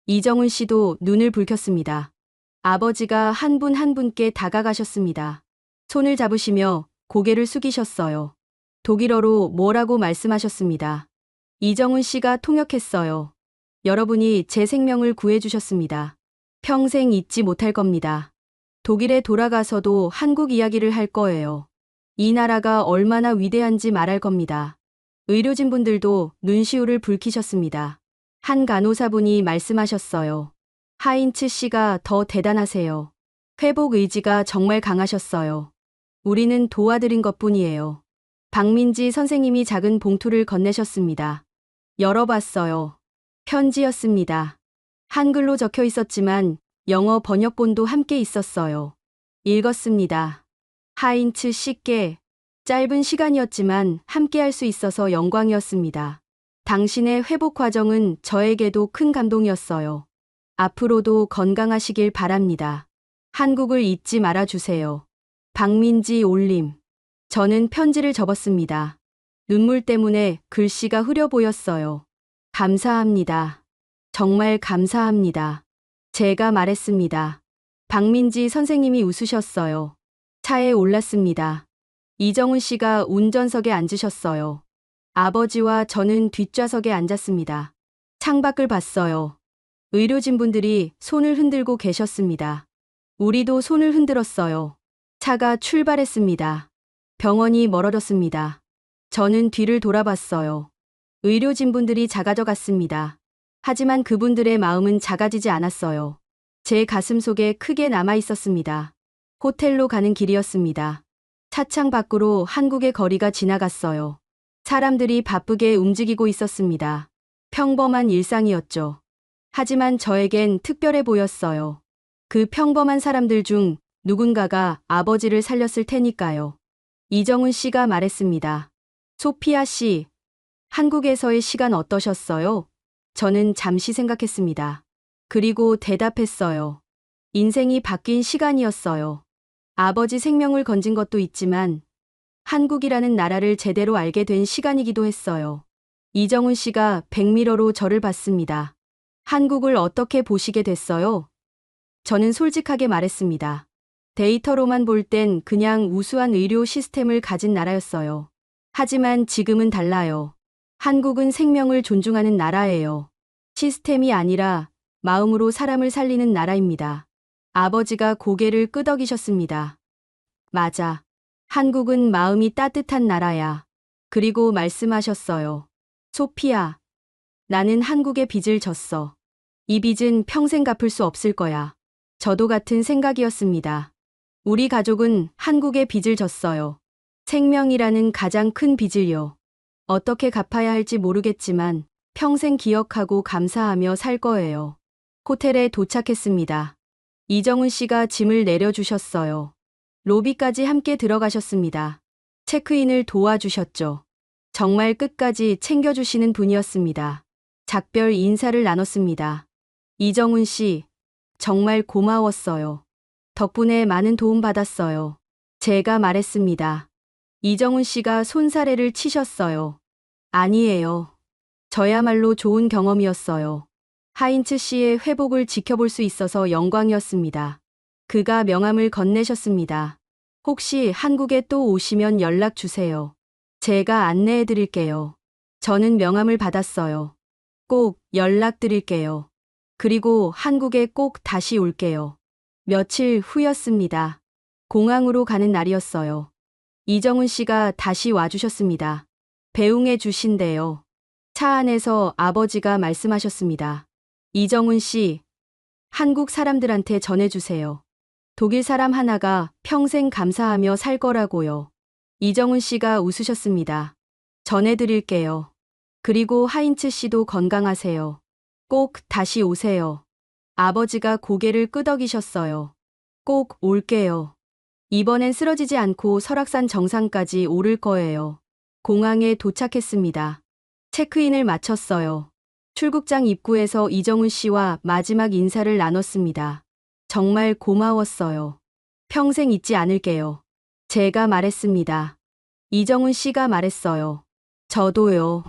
이정훈 씨도 눈을 붉혔습니다. 아버지가 한 분 한 분께 다가가셨습니다. 손을 잡으시며 고개를 숙이셨어요. 독일어로 뭐라고 말씀하셨습니다. 이정훈 씨가 통역했어요. 여러분이 제 생명을 구해주셨습니다. 평생 잊지 못할 겁니다. 독일에 돌아가서도 한국 이야기를 할 거예요. 이 나라가 얼마나 위대한지 말할 겁니다. 의료진분들도 눈시울을 붉히셨습니다. 한 간호사분이 말씀하셨어요. 하인츠 씨가 더 대단하세요. 회복 의지가 정말 강하셨어요. 우리는 도와드린 것뿐이에요. 박민지 선생님이 작은 봉투를 건네셨습니다. 열어봤어요. 편지였습니다. 한글로 적혀 있었지만 영어 번역본도 함께 있었어요. 읽었습니다. 하인츠 씨께 짧은 시간이었지만 함께 할 수 있어서 영광이었습니다. 당신의 회복 과정은 저에게도 큰 감동이었어요. 앞으로도 건강하시길 바랍니다. 한국을 잊지 말아주세요. 박민지 올림. 저는 편지를 접었습니다. 눈물 때문에 글씨가 흐려 보였어요. 감사합니다. 정말 감사합니다. 제가 말했습니다. 박민지 선생님이 웃으셨어요. 차에 올랐습니다. 이정훈 씨가 운전석에 앉으셨어요. 아버지와 저는 뒷좌석에 앉았습니다. 창밖을 봤어요. 의료진분들이 손을 흔들고 계셨습니다. 우리도 손을 흔들었어요. 차가 출발했습니다. 병원이 멀어졌습니다. 저는 뒤를 돌아봤어요. 의료진분들이 작아져 갔습니다. 하지만 그분들의 마음은 작아지지 않았어요. 제 가슴 속에 크게 남아 있었습니다. 호텔로 가는 길이었습니다. 차창 밖으로 한국의 거리가 지나갔어요. 사람들이 바쁘게 움직이고 있었습니다. 평범한 일상이었죠. 하지만 저에겐 특별해 보였어요. 그 평범한 사람들 중 누군가가 아버지를 살렸을 테니까요. 이정훈 씨가 말했습니다. 소피아 씨, 한국에서의 시간 어떠셨어요? 저는 잠시 생각했습니다. 그리고 대답했어요. 인생이 바뀐 시간이었어요. 아버지 생명을 건진 것도 있지만 한국이라는 나라를 제대로 알게 된 시간이기도 했어요. 이정훈 씨가 백미러로 저를 봤습니다. 한국을 어떻게 보시게 됐어요? 저는 솔직하게 말했습니다. 데이터로만 볼 땐 그냥 우수한 의료 시스템을 가진 나라였어요. 하지만 지금은 달라요. 한국은 생명을 존중하는 나라예요. 시스템이 아니라 마음으로 사람을 살리는 나라입니다. 아버지가 고개를 끄덕이셨습니다. 맞아. 한국은 마음이 따뜻한 나라야. 그리고 말씀하셨어요. 소피아, 나는 한국의 빚을 졌어. 이 빚은 평생 갚을 수 없을 거야. 저도 같은 생각이었습니다. 우리 가족은 한국의 빚을 졌어요. 생명이라는 가장 큰 빚을요. 어떻게 갚아야 할지 모르겠지만 평생 기억하고 감사하며 살 거예요. 호텔에 도착했습니다. 이정훈 씨가 짐을 내려주셨어요. 로비까지 함께 들어가셨습니다. 체크인을 도와주셨죠. 정말 끝까지 챙겨주시는 분이었습니다. 작별 인사를 나눴습니다. 이정훈 씨, 정말 고마웠어요. 덕분에 많은 도움 받았어요. 제가 말했습니다. 이정훈 씨가 손사래를 치셨어요. 아니에요. 저야말로 좋은 경험이었어요. 하인츠 씨의 회복을 지켜볼 수 있어서 영광이었습니다. 그가 명함을 건네셨습니다. 혹시 한국에 또 오시면 연락 주세요. 제가 안내해 드릴게요. 저는 명함을 받았어요. 꼭 연락드릴게요. 그리고 한국에 꼭 다시 올게요. 며칠 후였습니다. 공항으로 가는 날이었어요. 이정훈 씨가 다시 와주셨습니다. 배웅해 주신대요. 차 안에서 아버지가 말씀하셨습니다. 이정훈 씨, 한국 사람들한테 전해주세요. 독일 사람 하나가 평생 감사하며 살 거라고요. 이정훈 씨가 웃으셨습니다. 전해드릴게요. 그리고 하인츠 씨도 건강하세요. 꼭 다시 오세요. 아버지가 고개를 끄덕이셨어요. 꼭 올게요. 이번엔 쓰러지지 않고 설악산 정상까지 오를 거예요. 공항에 도착했습니다. 체크인을 마쳤어요. 출국장 입구에서 이정훈 씨와 마지막 인사를 나눴습니다. 정말 고마웠어요. 평생 잊지 않을게요. 제가 말했습니다. 이정훈 씨가 말했어요. 저도요.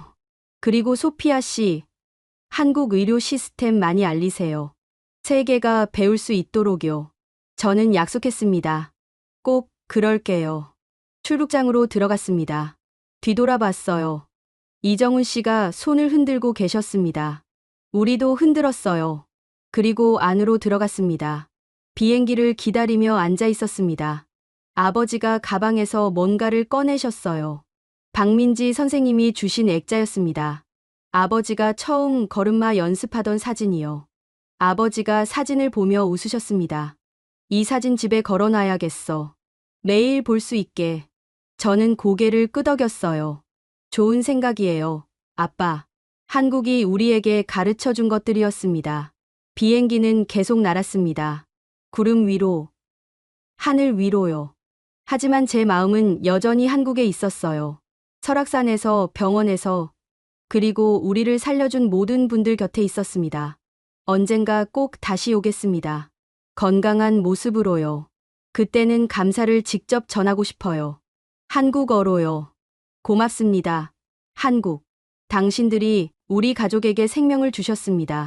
그리고 소피아 씨, 한국 의료 시스템 많이 알리세요. 세계가 배울 수 있도록요. 저는 약속했습니다. 꼭 그럴게요. 출국장으로 들어갔습니다. 뒤돌아봤어요. 이정훈 씨가 손을 흔들고 계셨습니다. 우리도 흔들었어요. 그리고 안으로 들어갔습니다. 비행기를 기다리며 앉아 있었습니다. 아버지가 가방에서 뭔가를 꺼내셨어요. 박민지 선생님이 주신 액자였습니다. 아버지가 처음 걸음마 연습하던 사진이요. 아버지가 사진을 보며 웃으셨습니다. 이 사진 집에 걸어놔야겠어. 매일 볼 수 있게. 저는 고개를 끄덕였어요. 좋은 생각이에요, 아빠. 한국이 우리에게 가르쳐 준 것들이었습니다. 비행기는 계속 날았습니다. 구름 위로, 하늘 위로요. 하지만 제 마음은 여전히 한국에 있었어요. 설악산에서, 병원에서, 그리고 우리를 살려준 모든 분들 곁에 있었습니다. 언젠가 꼭 다시 오겠습니다. 건강한 모습으로요. 그때는 감사를 직접 전하고 싶어요. 한국어로요. 고맙습니다. 한국. 당신들이 우리 가족에게 생명을 주셨습니다.